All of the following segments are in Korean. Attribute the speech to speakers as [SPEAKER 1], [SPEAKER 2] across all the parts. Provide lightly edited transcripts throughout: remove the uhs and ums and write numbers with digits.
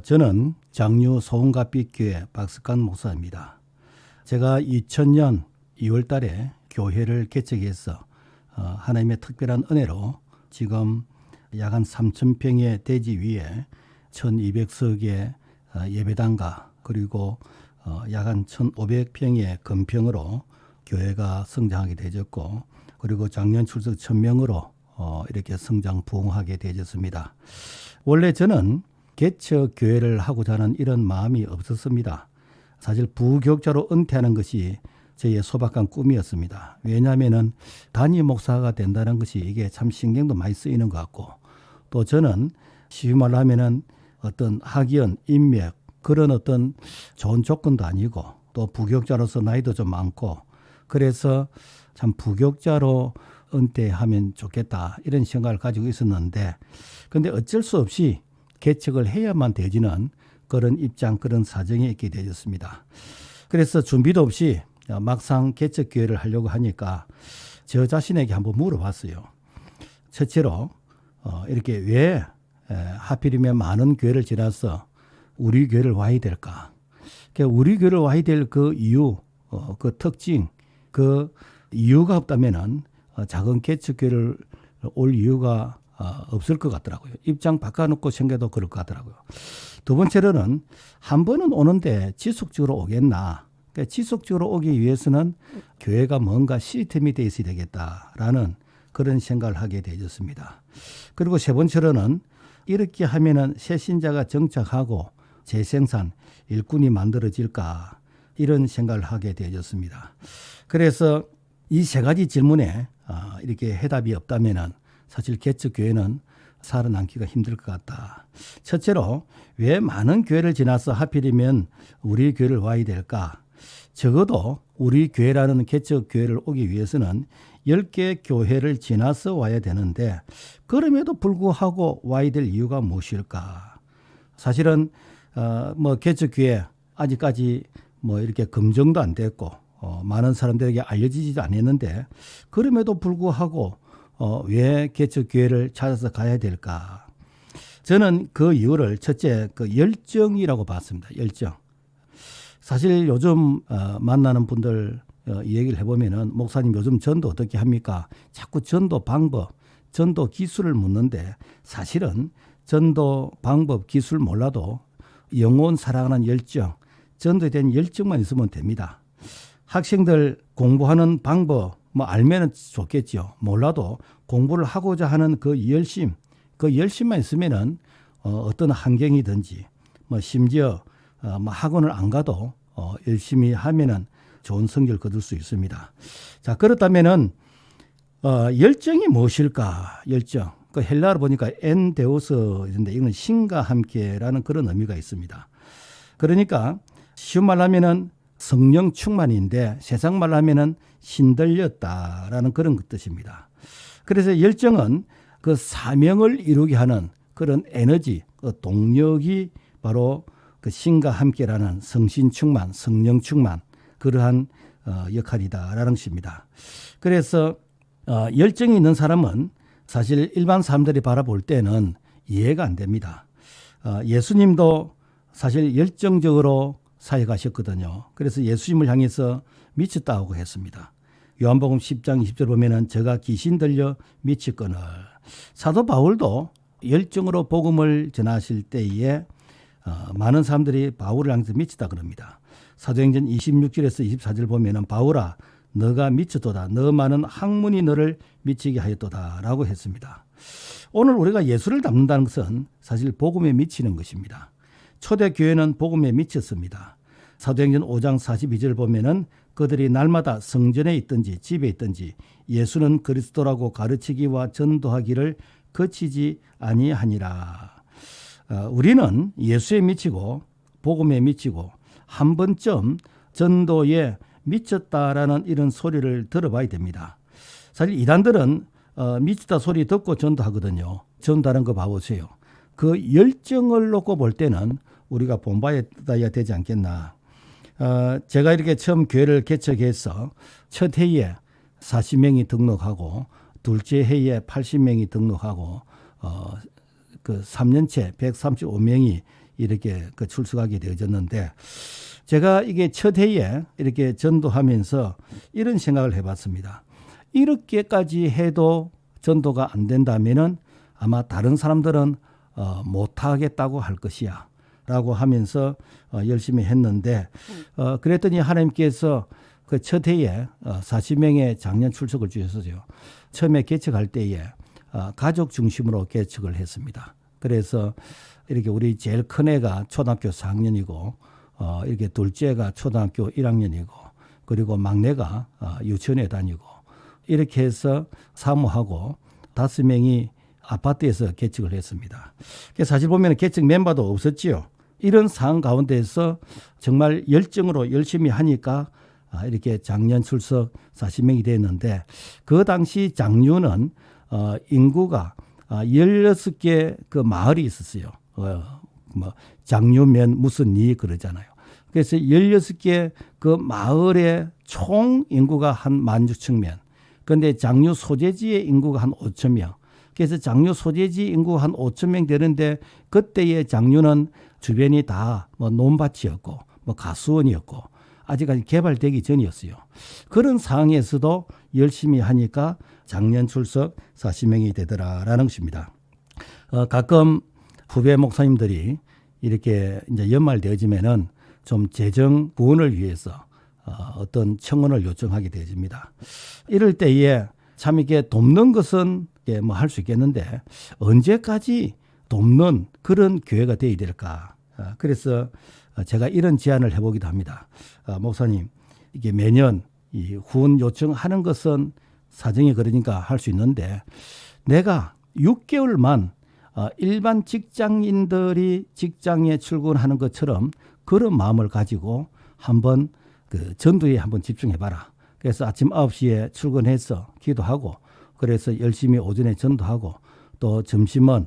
[SPEAKER 1] 저는 장류 소원갑빛교회 박석관 목사입니다. 제가 2000년 2월 달에 교회를 개척해서 하나님의 특별한 은혜로 지금 약 한 3,000평의 대지 위에 1,200석의 예배당과 그리고 약 한 1,500평의 건평으로 교회가 성장하게 되었고, 그리고 작년 출석 1,000명으로 이렇게 성장 부흥하게 되었습니다. 원래 저는 개척 교회를 하고자 하는 이런 마음이 없었습니다. 사실 부교육자로 은퇴하는 것이 저의 소박한 꿈이었습니다. 왜냐하면 단임 목사가 된다는 것이 이게 참 신경도 많이 쓰이는 것 같고, 또 저는 쉬운 말로 하면은 어떤 학연, 인맥 그런 어떤 좋은 조건도 아니고, 또 부교육자로서 나이도 좀 많고, 그래서 참 부교육자로 은퇴하면 좋겠다 이런 생각을 가지고 있었는데, 근데 어쩔 수 없이 개척을 해야만 되지는 그런 입장, 그런 사정이 있게 되었습니다. 그래서 준비도 없이 막상 개척 교회를 하려고 하니까 저 자신에게 한번 물어봤어요. 첫째로 이렇게 왜 하필이면 많은 교회를 지나서 우리 교회를 와야 될까? 그러니까 우리 교회를 와야 될 그 이유, 그 특징, 그 이유가 없다면은 작은 개척 교회를 올 이유가 없을 것 같더라고요. 입장 바꿔놓고 생각해도 그럴 것 같더라고요. 두 번째로는 한 번은 오는데 지속적으로 오겠나? 그러니까 지속적으로 오기 위해서는 교회가 뭔가 시스템이 돼 있어야 되겠다라는 그런 생각을 하게 되었습니다. 그리고 세 번째로는 이렇게 하면은 새 신자가 정착하고 재생산, 일꾼이 만들어질까? 이런 생각을 하게 되었습니다. 그래서 이 세 가지 질문에 이렇게 해답이 없다면은 사실 개척 교회는 살아남기가 힘들 것 같다. 첫째로 왜 많은 교회를 지나서 하필이면 우리 교회를 와야 될까? 적어도 우리 교회라는 개척 교회를 오기 위해서는 10개 교회를 지나서 와야 되는데, 그럼에도 불구하고 와야 될 이유가 무엇일까? 사실은 개척 교회 아직까지 이렇게 검증도 안 됐고 많은 사람들에게 알려지지도 않았는데, 그럼에도 불구하고 왜 개척 교회를 찾아서 가야 될까? 저는 그 이유를 첫째 그 열정이라고 봤습니다. 열정. 사실 요즘 만나는 분들 이 얘기를 해보면은, 목사님 요즘 전도 어떻게 합니까? 자꾸 전도 방법, 전도 기술을 묻는데, 사실은 전도 방법, 기술 몰라도 영혼 사랑하는 열정, 전도에 대한 열정만 있으면 됩니다. 학생들 공부하는 방법 알면은 좋겠죠. 몰라도 공부를 하고자 하는 그 열심, 그 열심만 있으면은 어떤 환경이든지 심지어 학원을 안 가도 열심히 하면은 좋은 성적을 거둘 수 있습니다. 자, 그렇다면은 열정이 무엇일까? 열정. 그 헬라어로 보니까 엔데오스인데, 이건 신과 함께라는 그런 의미가 있습니다. 그러니까 쉬운 말로 하면은 성령 충만인데, 세상 말로 하면은 신들렸다라는 그런 뜻입니다. 그래서 열정은 그 사명을 이루게 하는 그런 에너지, 그 동력이 바로 그 신과 함께라는 성신 충만, 성령 충만, 그러한 역할이다라는 것입니다. 그래서 열정이 있는 사람은 사실 일반 사람들이 바라볼 때는 이해가 안 됩니다. 예수님도 사실 열정적으로 사역하셨거든요. 그래서 예수님을 향해서 미쳤다고 했습니다. 요한복음 10장 20절 보면은 저가 귀신 들려 미치거늘. 사도 바울도 열정으로 복음을 전하실 때에 많은 사람들이 바울을 향해서 미치다 그럽니다. 사도행전 26절에서 24절 보면은 바울아 너가 미쳤도다. 너 많은 학문이 너를 미치게 하였도다 라고 했습니다. 오늘 우리가 예수를 닮는다는 것은 사실 복음에 미치는 것입니다. 초대교회는 복음에 미쳤습니다. 사도행전 5장 42절 보면은 그들이 날마다 성전에 있든지 집에 있든지 예수는 그리스도라고 가르치기와 전도하기를 거치지 아니하니라. 우리는 예수에 미치고 복음에 미치고 한 번쯤 전도에 미쳤다라는 이런 소리를 들어봐야 됩니다. 사실 이단들은 미쳤다 소리 듣고 전도하거든요. 전도하는 거 봐보세요. 그 열정을 놓고 볼 때는 우리가 본받아야 되지 않겠나. 제가 이렇게 처음 교회를 개척해서 첫 해에 40명이 등록하고 둘째 해에 80명이 등록하고 그 3년째 135명이 이렇게 그 출석하게 되어졌는데 제가 이게 첫 해에 이렇게 전도하면서 이런 생각을 해봤습니다. 이렇게까지 해도 전도가 안 된다면은 아마 다른 사람들은 못하겠다고 할 것이야 라고 하면서 열심히 했는데 그랬더니 하나님께서 그 첫 해에 40명의 장년 출석을 주셨어요. 처음에 개척할 때에 가족 중심으로 개척을 했습니다. 그래서 이렇게 우리 제일 큰 애가 초등학교 4학년이고 이렇게 둘째가 초등학교 1학년이고 그리고 막내가 유치원에 다니고 이렇게 해서 사모하고 5명이 아파트에서 개척을 했습니다. 사실 보면 개척 멤버도 없었지요. 이런 상황 가운데서 정말 열정으로 열심히 하니까 이렇게 장년 출석 40명이 됐는데 그 당시 장류는 인구가 16개 그 마을이 있었어요. 뭐 장류면 무슨 리 그러잖아요. 그래서 16개 그 마을의 총 인구가 한 16,000명. 그런데 장류 소재지의 인구가 한 5,000명. 그래서 장류 소재지 인구가 한 5,000명 되는데 그때의 장류는 주변이 다 뭐 논밭이었고 뭐 가수원이었고 아직까지 개발되기 전이었어요. 그런 상황에서도 열심히 하니까 장년 출석 40명이 되더라라는 것입니다. 가끔 후배 목사님들이 이렇게 이제 연말 되어지면은 좀 재정 구원을 위해서 어떤 청원을 요청하게 되어집니다. 이럴 때에 참 이게 돕는 것은 뭐 할 수 있겠는데 언제까지 돕는 그런 교회가 되어야 될까? 그래서 제가 이런 제안을 해보기도 합니다. 목사님, 이게 매년 이 후원 요청하는 것은 사정이 그러니까 할 수 있는데 내가 6개월만 일반 직장인들이 직장에 출근하는 것처럼 그런 마음을 가지고 한번 그 전도에 한번 집중해봐라. 그래서 아침 9시에 출근해서 기도하고 그래서 열심히 오전에 전도하고 또 점심은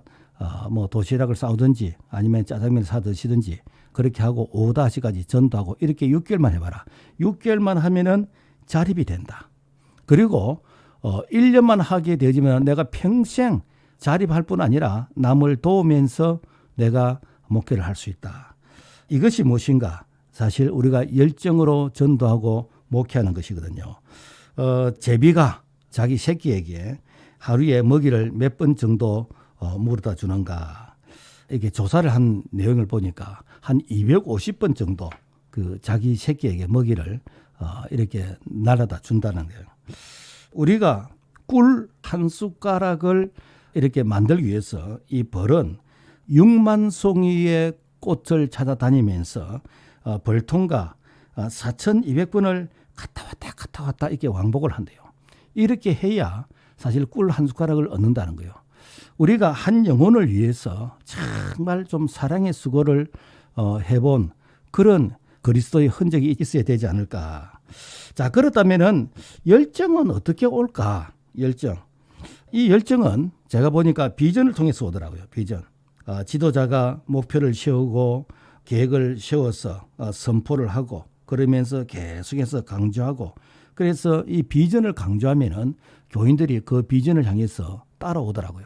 [SPEAKER 1] 뭐 도시락을 싸우든지 아니면 짜장면을 사 드시든지 그렇게 하고 오후 5시까지 전도하고 이렇게 6개월만 해봐라. 6개월만 하면은 자립이 된다. 그리고 1년만 하게 되지만 내가 평생 자립할 뿐 아니라 남을 도우면서 내가 목회를 할 수 있다. 이것이 무엇인가? 사실 우리가 열정으로 전도하고 목회하는 것이거든요. 제비가 자기 새끼에게 하루에 먹이를 몇 번 정도 물어다 주는가. 이렇게 조사를 한 내용을 보니까 한 250번 정도 그 자기 새끼에게 먹이를 이렇게 날아다 준다는 거예요. 우리가 꿀 한 숟가락을 이렇게 만들기 위해서 이 벌은 6만 송이의 꽃을 찾아다니면서 벌통과 4,200번을 갔다 왔다 이렇게 왕복을 한대요. 이렇게 해야 사실 꿀 한 숟가락을 얻는다는 거예요. 우리가 한 영혼을 위해서 정말 좀 사랑의 수고를 해본 그런 그리스도의 흔적이 있어야 되지 않을까. 자, 그렇다면은 열정은 어떻게 올까? 열정. 이 열정은 제가 보니까 비전을 통해서 오더라고요. 비전. 지도자가 목표를 세우고 계획을 세워서 선포를 하고 그러면서 계속해서 강조하고 그래서 이 비전을 강조하면은 교인들이 그 비전을 향해서 따라오더라고요.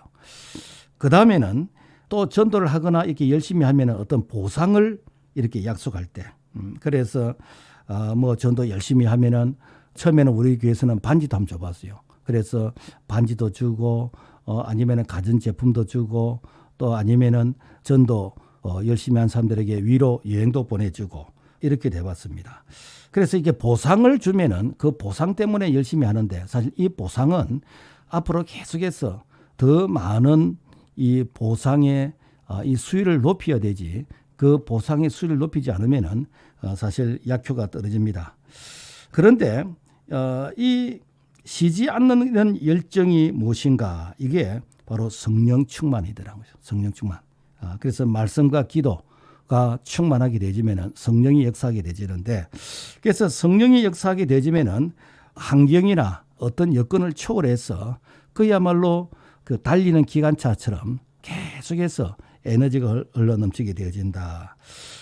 [SPEAKER 1] 그 다음에는 또 전도를 하거나 이렇게 열심히 하면은 어떤 보상을 이렇게 약속할 때. 그래서 뭐 전도 열심히 하면은 처음에는 우리 교회에서는 반지도 한번 줘봤어요. 그래서 반지도 주고 아니면은 가전 제품도 주고 또 아니면은 전도 열심히 한 사람들에게 위로 여행도 보내주고 이렇게 돼봤습니다. 그래서 이게 보상을 주면은 그 보상 때문에 열심히 하는데 사실 이 보상은 앞으로 계속해서 더 많은 이 보상의 이 수위를 높여야 되지 그 보상의 수위를 높이지 않으면은 사실 약효가 떨어집니다. 그런데 이 쉬지 않는 열정이 무엇인가? 이게 바로 성령 충만이더라고요. 성령 충만. 그래서 말씀과 기도가 충만하게 되지면은 성령이 역사하게 되지는데 그래서 성령이 역사하게 되지면은 환경이나 어떤 여건을 초월해서 그야말로 그 달리는 기관차처럼 계속해서 에너지가 흘러 넘치게 되어진다.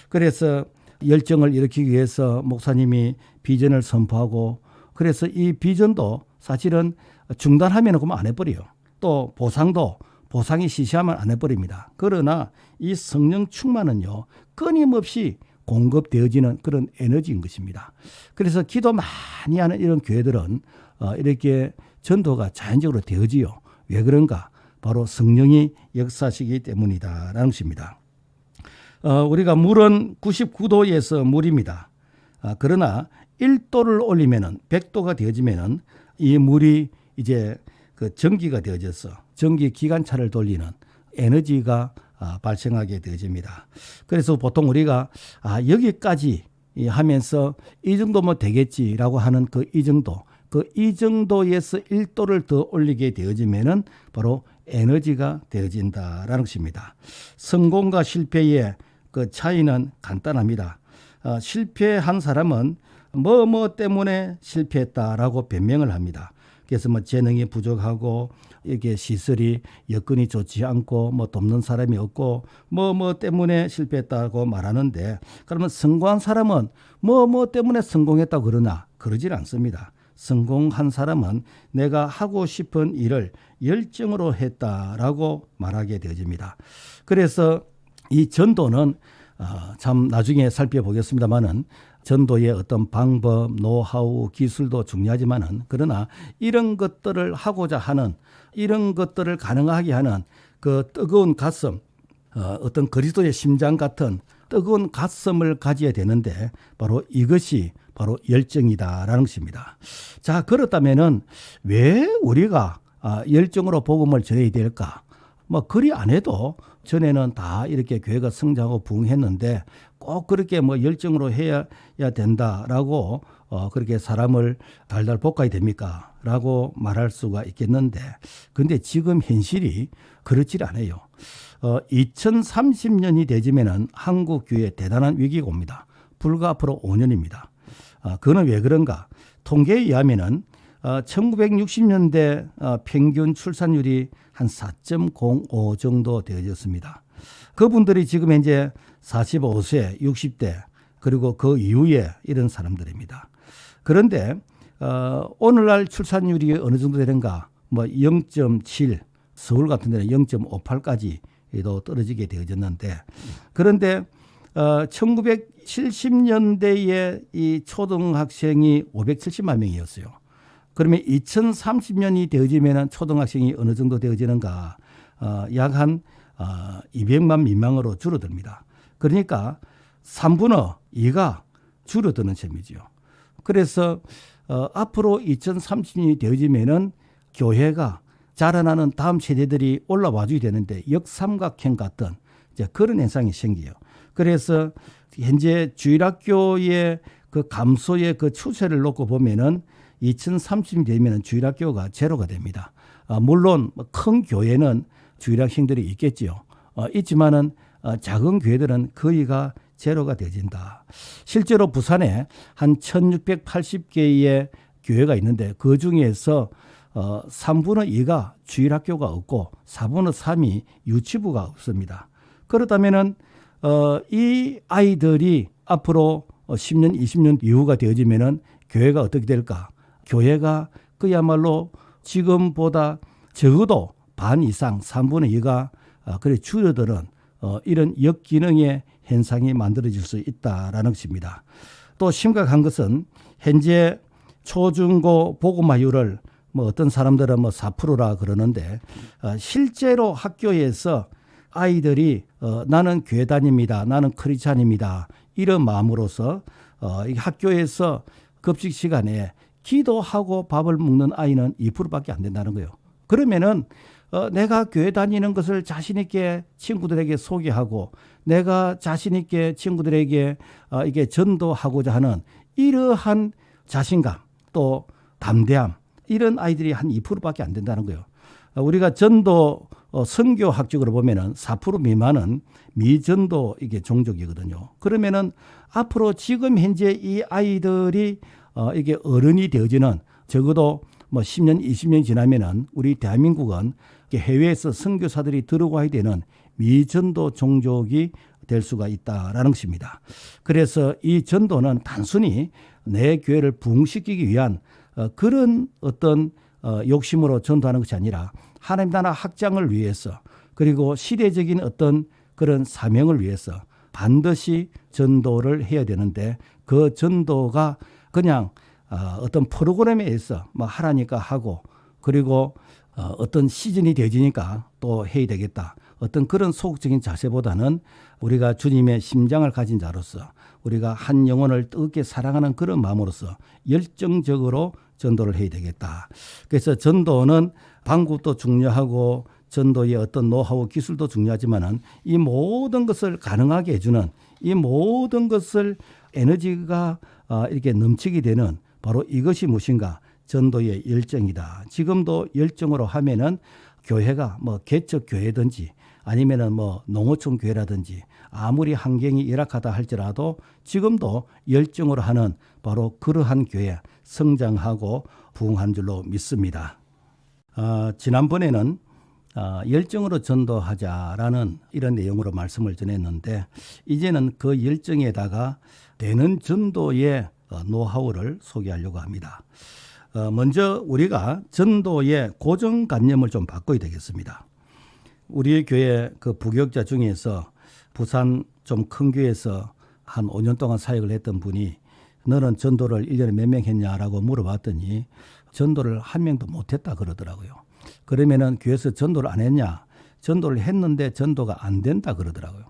[SPEAKER 1] 그래서 열정을 일으키기 위해서 목사님이 비전을 선포하고 그래서 이 비전도 사실은 중단하면 그만 안 해버려요. 또 보상도 보상이 시시하면 안 해버립니다. 그러나 이 성령 충만은요, 끊임없이 공급되어지는 그런 에너지인 것입니다. 그래서 기도 많이 하는 이런 교회들은 이렇게 전도가 자연적으로 되어지요. 왜 그런가? 바로 성령이 역사시기 때문이다라는 것입니다. 우리가 물은 99도에서 물입니다. 그러나 1도를 올리면은 100도가 되어지면은 이 물이 이제 그 전기가 되어져서 전기 기관차를 돌리는 에너지가 발생하게 되어집니다. 그래서 보통 우리가 여기까지 하면서 이 정도면 되겠지라고 하는 그 이 정도에서 1도를 더 올리게 되어지면은 바로 에너지가 되어진다라는 것입니다. 성공과 실패의 그 차이는 간단합니다. 실패한 사람은 뭐 때문에 실패했다라고 변명을 합니다. 그래서 뭐 재능이 부족하고 이게 시설이 여건이 좋지 않고 뭐 돕는 사람이 없고 뭐 때문에 실패했다고 말하는데, 그러면 성공한 사람은 뭐 때문에 성공했다고 그러나 그러질 않습니다. 성공한 사람은 내가 하고 싶은 일을 열정으로 했다라고 말하게 되어집니다. 그래서 이 전도는 참 나중에 살펴보겠습니다만은 전도의 어떤 방법, 노하우, 기술도 중요하지만은 그러나 이런 것들을 하고자 하는, 이런 것들을 가능하게 하는 그 뜨거운 가슴, 어떤 그리스도의 심장 같은 뜨거운 가슴을 가져야 되는데 바로 이것이 바로 열정이다라는 것입니다. 자, 그렇다면은 왜 우리가 열정으로 복음을 전해야 될까? 뭐 그리 안 해도 전에는 다 이렇게 교회가 성장하고 부흥했는데 꼭 그렇게 뭐 열정으로 해야 된다라고 그렇게 사람을 달달 볶아야 됩니까? 라고 말할 수가 있겠는데, 근데 지금 현실이 그렇지 않아요. 2030년이 되지면은 한국 교회에 대단한 위기가 옵니다. 불과 앞으로 5년입니다. 그건 왜 그런가? 통계에 의하면은 1960년대 평균 출산율이 한 4.05 정도 되어졌습니다. 그분들이 지금 현재 45세, 60대 그리고 그 이후에 이런 사람들입니다. 그런데 오늘날 출산율이 어느 정도 되는가? 뭐 0.7, 서울 같은 데는 0.58까지도 떨어지게 되어졌는데, 그런데 1970년대에 이 초등학생이 570만 명이었어요. 그러면 2030년이 되어지면 초등학생이 어느 정도 되어지는가? 약 한 200만 미만으로 줄어듭니다. 그러니까 3분의 2가 줄어드는 셈이죠. 그래서 앞으로 2030년이 되어지면은 교회가 자라나는 다음 세대들이 올라와줘야 되는데 역삼각형 같은 이제 그런 현상이 생겨요. 그래서 현재 주일학교의 그 감소의 그 추세를 놓고 보면은 2030년 되면은 주일학교가 제로가 됩니다. 물론 큰 교회는 주일학생들이 있겠지요. 있지만은 작은 교회들은 거의가 제로가 되어진다. 실제로 부산에 한 1680개의 교회가 있는데 그 중에서 3분의 2가 주일학교가 없고 4분의 3이 유치부가 없습니다. 그렇다면은 이 아이들이 앞으로 10년, 20년 이후가 되어지면은 교회가 어떻게 될까? 교회가 그야말로 지금보다 적어도 반 이상 3분의 2가 그래 줄어드는 이런 역기능의 현상이 만들어질 수 있다라는 것입니다. 또 심각한 것은 현재 초중고 복음화율을 뭐 어떤 사람들은 뭐 4%라 그러는데 실제로 학교에서 아이들이 나는 교회 다닙니다. 나는 크리스찬입니다. 이런 마음으로서 이 학교에서 급식 시간에 기도하고 밥을 먹는 아이는 2%밖에 안 된다는 거예요. 그러면은 내가 교회 다니는 것을 자신 있게 친구들에게 소개하고 내가 자신 있게 친구들에게 이게 전도하고자 하는 이러한 자신감 또 담대함, 이런 아이들이 한 2%밖에 안 된다는 거예요. 우리가 전도 선교학적으로 보면은 4% 미만은 미전도 이게 종족이거든요. 그러면은 앞으로 지금 현재 이 아이들이 이게 어른이 되어지는 적어도 뭐 10년, 20년 지나면은 우리 대한민국은 해외에서 선교사들이 들어와야 되는 미전도 종족이 될 수가 있다라는 것입니다. 그래서 이 전도는 단순히 내 교회를 부흥시키기 위한 그런 어떤 욕심으로 전도하는 것이 아니라 하나님 나라 확장을 위해서 그리고 시대적인 어떤 그런 사명을 위해서 반드시 전도를 해야 되는데 그 전도가 그냥 어떤 프로그램에 의해서 뭐 하라니까 하고 그리고 어떤 시즌이 되어지니까 또 해야 되겠다. 어떤 그런 소극적인 자세보다는 우리가 주님의 심장을 가진 자로서 우리가 한 영혼을 뜨겁게 사랑하는 그런 마음으로서 열정적으로 전도를 해야 되겠다. 그래서 전도는 방법도 중요하고 전도의 어떤 노하우 기술도 중요하지만은 이 모든 것을 가능하게 해주는 이 모든 것을 에너지가 이렇게 넘치게 되는 바로 이것이 무엇인가? 전도의 열정이다. 지금도 열정으로 하면은 교회가 뭐 개척 교회든지 아니면은 뭐 농어촌 교회라든지 아무리 환경이 열악하다 할지라도 지금도 열정으로 하는 바로 그러한 교회 성장하고 부흥한 줄로 믿습니다. 지난번에는 열정으로 전도하자라는 이런 내용으로 말씀을 전했는데 이제는 그 열정에다가 되는 전도의 노하우를 소개하려고 합니다. 먼저 우리가 전도의 고정관념을 좀 바꿔야 되겠습니다. 우리 교회 그 부교육자 중에서 부산 좀 큰 교회에서 한 5년 동안 사역을 했던 분이 너는 전도를 1년에 몇 명 했냐라고 물어봤더니 전도를 한 명도 못했다 그러더라고요. 그러면은 교회에서 전도를 안 했냐? 전도를 했는데 전도가 안 된다 그러더라고요.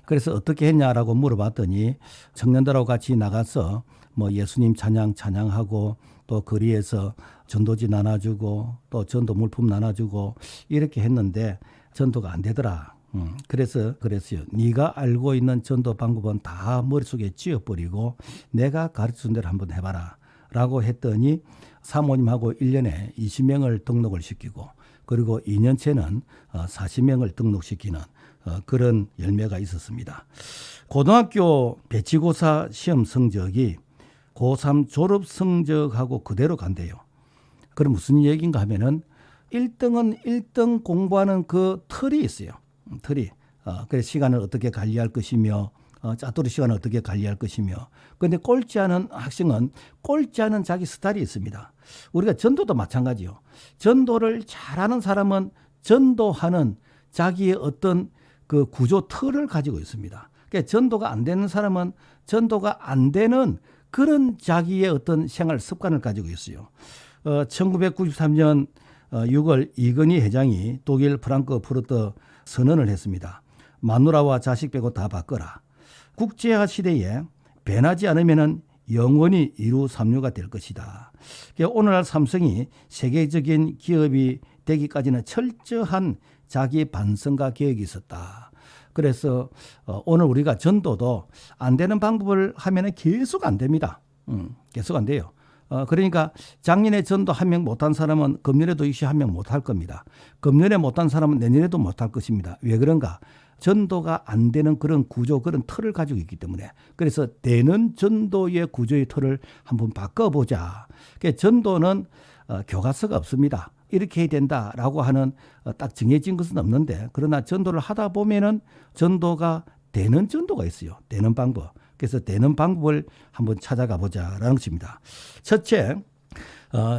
[SPEAKER 1] 그래서 어떻게 했냐라고 물어봤더니 청년들하고 같이 나가서 뭐 예수님 찬양하고 또 거리에서 전도지 나눠주고 또 전도 물품 나눠주고 이렇게 했는데 전도가 안 되더라. 그래서 그랬어요. 네가 알고 있는 전도 방법은 다 머릿속에 쥐어버리고 내가 가르쳐준 대로 한번 해봐라 라고 했더니 사모님하고 1년에 20명을 등록을 시키고 그리고 2년째는 40명을 등록시키는 그런 열매가 있었습니다. 고등학교 배치고사 시험 성적이 고3 졸업 성적하고 그대로 간대요. 그럼 무슨 얘기인가 하면은 1등은 1등 공부하는 그 틀이 있어요. 틀이. 그래서 시간을 어떻게 관리할 것이며 짜투리 시간을 어떻게 관리할 것이며 그런데 꼴찌 하는 학생은 꼴찌 하는 자기 스타일이 있습니다. 우리가 전도도 마찬가지요. 전도를 잘하는 사람은 전도하는 자기의 어떤 그 구조 틀을 가지고 있습니다. 그러니까 전도가 안 되는 사람은 전도가 안 되는 그런 자기의 어떤 생활 습관을 가지고 있어요. 1993년 6월 이건희 회장이 독일 프랑크푸르트 선언을 했습니다. 마누라와 자식 빼고 다 바꿔라. 국제화 시대에 변하지 않으면 영원히 이루 삼류가 될 것이다. 오늘날 삼성이 세계적인 기업이 되기까지는 철저한 자기 반성과 계획이 있었다. 그래서 오늘 우리가 전도도 안 되는 방법을 하면 계속 안 됩니다. 계속 안 돼요. 그러니까 작년에 전도 한 명 못한 사람은 금년에도 역시 한 명 못할 겁니다. 금년에 못한 사람은 내년에도 못할 것입니다. 왜 그런가? 전도가 안 되는 그런 구조, 그런 틀을 가지고 있기 때문에. 그래서 되는 전도의 구조의 틀을 한번 바꿔보자. 그러니까 전도는 교과서가 없습니다. 이렇게 해야 된다라고 하는 딱 정해진 것은 없는데 그러나 전도를 하다 보면은 전도가 되는 전도가 있어요. 되는 방법. 그래서 되는 방법을 한번 찾아가 보자라는 것입니다. 첫째,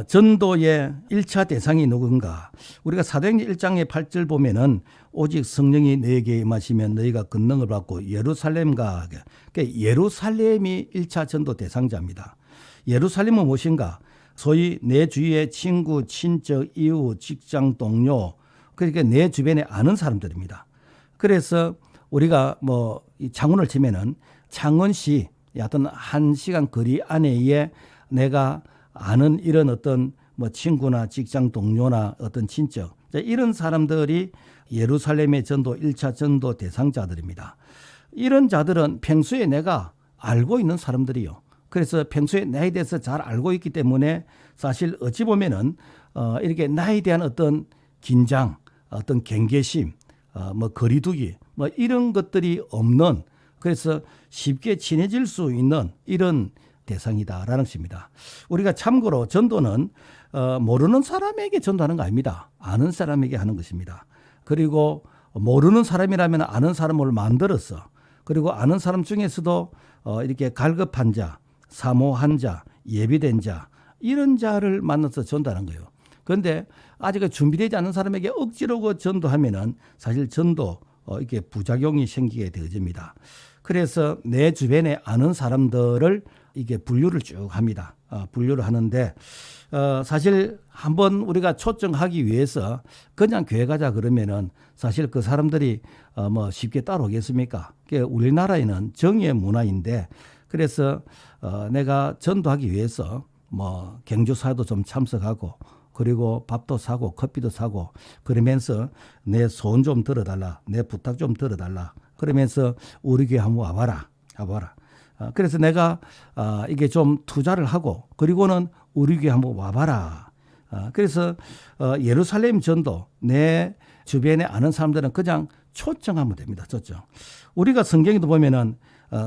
[SPEAKER 1] 전도의 1차 대상이 누군가. 우리가 사도행전 1장의 8절 보면은 오직 성령이 너에게 임하시면 너희가 권능을 받고 예루살렘 가. 그러니까 예루살렘이 1차 전도 대상자입니다. 예루살렘은 무엇인가? 소위 내 주위의 친구, 친척, 이웃, 직장 동료, 그러니까 내 주변에 아는 사람들입니다. 그래서 우리가 뭐 창원을 치면은 창원시 어떤 1시간 거리 안에 내가 아는 이런 어떤 뭐 친구나 직장 동료나 어떤 친척 이런 사람들이 예루살렘의 전도 1차 전도 대상자들입니다. 이런 자들은 평소에 내가 알고 있는 사람들이요. 그래서 평소에 나에 대해서 잘 알고 있기 때문에 사실 어찌 보면은 이렇게 나에 대한 어떤 긴장, 어떤 경계심, 뭐 거리두기, 뭐 이런 것들이 없는 그래서 쉽게 친해질 수 있는 이런 대상이다라는 것입니다. 우리가 참고로 전도는 모르는 사람에게 전도하는 거 아닙니다. 아는 사람에게 하는 것입니다. 그리고 모르는 사람이라면 아는 사람을 만들어서 그리고 아는 사람 중에서도 이렇게 갈급한 자, 사모한 자, 예비된 자 이런 자를 만나서 전도하는 거예요. 그런데 아직 준비되지 않은 사람에게 억지로 그 전도하면은 사실 전도 이게 부작용이 생기게 되어집니다. 그래서 내 주변에 아는 사람들을 이게 분류를 쭉 합니다. 분류를 하는데 사실 한번 우리가 초청하기 위해서 그냥 교회 가자 그러면은 사실 그 사람들이 뭐 쉽게 따라오겠습니까? 우리나라에는 정의의 문화인데 그래서 내가 전도하기 위해서 뭐 경주사도 좀 참석하고 그리고 밥도 사고 커피도 사고 그러면서 내 소원 좀 들어달라, 내 부탁 좀 들어달라 그러면서 우리 교회 한번 와봐라. 그래서 내가 이게 좀 투자를 하고 그리고는 우리 교회 한번 와봐라. 그래서 예루살렘 전도 내 주변에 아는 사람들은 그냥 초청하면 됩니다. 초청. 우리가 성경에도 보면은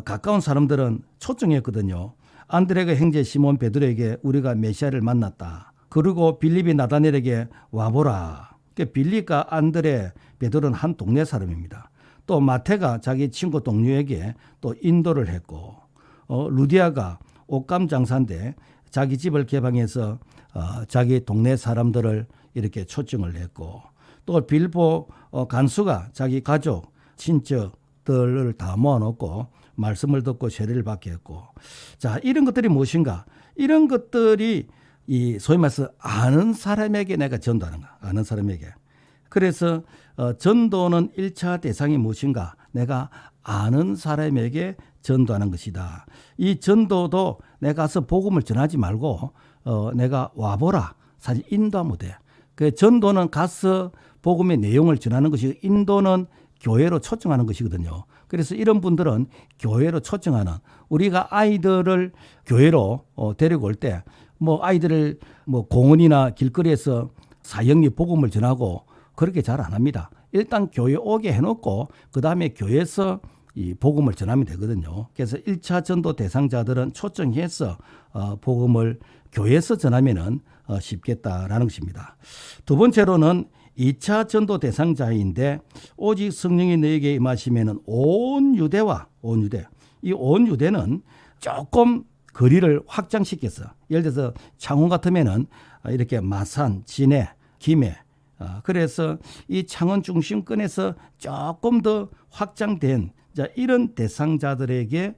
[SPEAKER 1] 가까운 사람들은 초청했거든요. 안드레가 형제 시몬 베드로에게 우리가 메시아를 만났다. 그리고 빌립이 나다넬에게 와보라. 빌립과 안드레, 베드로는 한 동네 사람입니다. 또 마태가 자기 친구 동료에게 또 인도를 했고 루디아가 옷감 장사인데 자기 집을 개방해서 자기 동네 사람들을 이렇게 초청을 했고 또 빌보 간수가 자기 가족, 친척들을 다 모아놓고 말씀을 듣고 세례를 받게 했고 자 이런 것들이 무엇인가? 이런 것들이 이 소위 말해서 아는 사람에게 내가 전도하는 거야. 아는 사람에게. 그래서 전도는 1차 대상이 무엇인가? 내가 아는 사람에게 전도하는 것이다. 이 전도도 내가 가서 복음을 전하지 말고 내가 와보라. 사실 인도하면 돼. 그 전도는 가서 복음의 내용을 전하는 것이고 인도는 교회로 초청하는 것이거든요. 그래서 이런 분들은 교회로 초청하는 우리가 아이들을 교회로 데리고 올 때 뭐 아이들을 뭐 공원이나 길거리에서 사형리 복음을 전하고 그렇게 잘 안 합니다. 일단 교회 오게 해놓고 그 다음에 교회에서 이 복음을 전하면 되거든요. 그래서 1차 전도 대상자들은 초청해서 복음을 교회에서 전하면은 쉽겠다라는 것입니다. 두 번째로는 2차 전도 대상자인데 오직 성령이 너에게 임하시면은 온 유대 이 온 유대는 조금 거리를 확장시켰어. 예를 들어서 창원 같으면은 이렇게 마산, 진해, 김해 그래서 이 창원 중심권에서 조금 더 확장된 이런 대상자들에게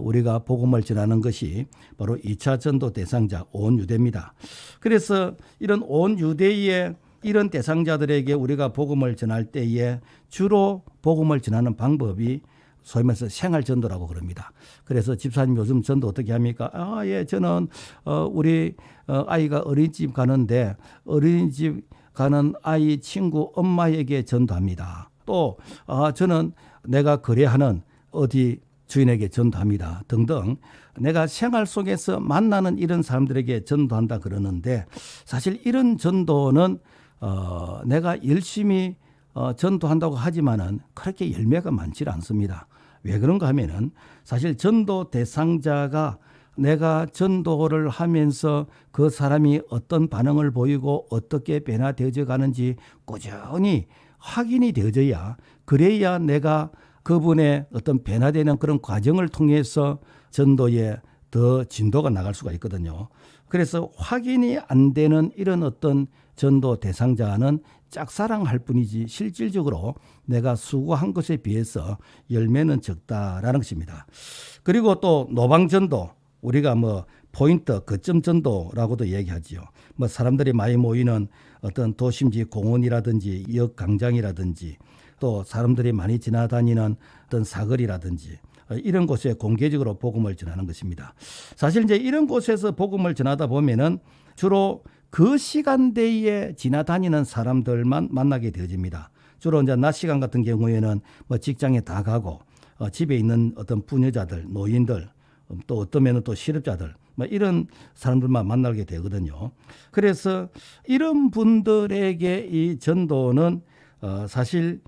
[SPEAKER 1] 우리가 복음을 전하는 것이 바로 2차 전도 대상자 온 유대입니다. 그래서 이런 온 유대의 이런 대상자들에게 우리가 복음을 전할 때에 주로 복음을 전하는 방법이 소위 말해서 생활 전도라고 그럽니다. 그래서 집사님 요즘 전도 어떻게 합니까? 예, 저는 우리 아이가 어린이집 가는데 어린이집 가는 아이 친구 엄마에게 전도합니다. 또 저는 내가 거래하는 어디 주인에게 전도합니다. 등등 내가 생활 속에서 만나는 이런 사람들에게 전도한다 그러는데 사실 이런 전도는 내가 열심히 전도한다고 하지만은 그렇게 열매가 많지 않습니다. 왜 그런가 하면은 사실 전도 대상자가 내가 전도를 하면서 그 사람이 어떤 반응을 보이고 어떻게 변화되어져 가는지 꾸준히 확인이 되어져야 그래야 내가 그분의 어떤 변화되는 그런 과정을 통해서 전도에 더 진도가 나갈 수가 있거든요. 그래서 확인이 안 되는 이런 어떤 전도 대상자는 짝사랑할 뿐이지 실질적으로 내가 수고한 것에 비해서 열매는 적다라는 것입니다. 그리고 또 노방전도 우리가 뭐 포인트 거점 전도라고도 얘기하지요. 뭐 사람들이 많이 모이는 어떤 도심지 공원이라든지 역 광장이라든지 또 사람들이 많이 지나다니는 어떤 사거리라든지 이런 곳에 공개적으로 복음을 전하는 것입니다. 사실 이제 이런 곳에서 복음을 전하다 보면은 주로 그 시간대에 지나다니는 사람들만 만나게 되어집니다. 주로 이제 낮 시간 같은 경우에는 뭐 직장에 다 가고 집에 있는 어떤 부녀자들, 노인들, 또 어떠면은 또 실업자들, 뭐 이런 사람들만 만나게 되거든요. 그래서 이런 분들에게 이 전도는 사실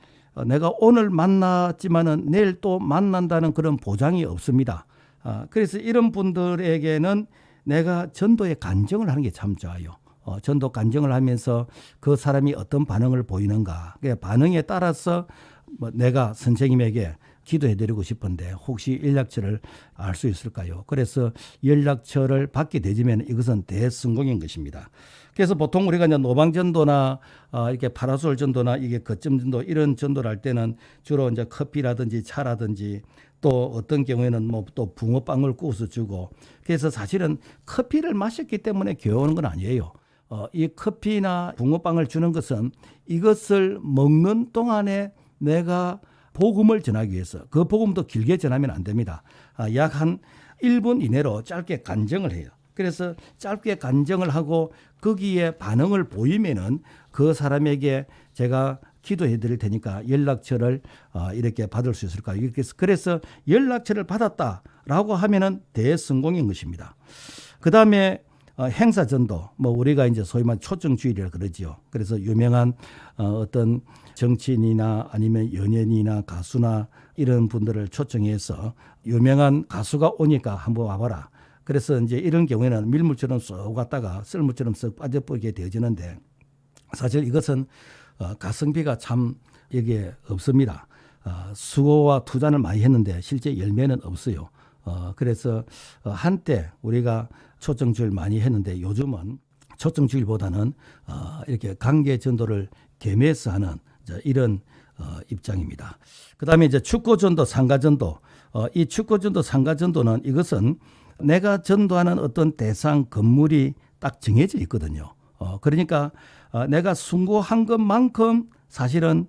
[SPEAKER 1] 내가 오늘 만났지만은 내일 또 만난다는 그런 보장이 없습니다. 그래서 이런 분들에게는 내가 전도의 간증을 하는 게 참 좋아요. 전도 간증을 하면서 그 사람이 어떤 반응을 보이는가. 반응에 따라서 뭐 내가 선생님에게 기도해드리고 싶은데 혹시 연락처를 알 수 있을까요? 그래서 연락처를 받게 되면 이것은 대성공인 것입니다. 그래서 보통 우리가 이제 노방전도나 이렇게 파라솔 전도나 이게 거점 전도 이런 전도를 할 때는 주로 이제 커피라든지 차라든지 또 어떤 경우에는 뭐 또 붕어빵을 구워서 주고, 그래서 사실은 커피를 마셨기 때문에 교회 오는 건 아니에요. 이 커피나 붕어빵을 주는 것은 이것을 먹는 동안에 내가 복음을 전하기 위해서, 그 복음도 길게 전하면 안 됩니다. 약 한 1분 이내로 짧게 간증을 해요. 그래서 짧게 간증을 하고 거기에 반응을 보이면은 그 사람에게 제가 기도해 드릴 테니까 연락처를 이렇게 받을 수 있을까요? 그래서 연락처를 받았다라고 하면은 대성공인 것입니다. 그 다음에 행사 전도, 뭐 우리가 이제 소위 말 초청 주일이라 그러지요. 그래서 유명한 어떤 정치인이나 아니면 연예인이나 가수나 이런 분들을 초청해서 유명한 가수가 오니까 한번 와봐라. 그래서 이제 이런 경우에는 밀물처럼 쏙 갔다가 썰물처럼 쏙 빠져버리게 되어지는데, 사실 이것은 가성비가 참 여기에 없습니다. 수고와 투자를 많이 했는데 실제 열매는 없어요. 그래서 한때 우리가 초청주일 많이 했는데 요즘은 초청주일보다는 이렇게 관계 전도를 겸해서 하는 이런 입장입니다. 그 다음에 이제 축구전도, 상가전도. 이 축구전도, 상가전도는 이것은 내가 전도하는 어떤 대상 건물이 딱 정해져 있거든요. 그러니까 내가 순고한 것만큼 사실은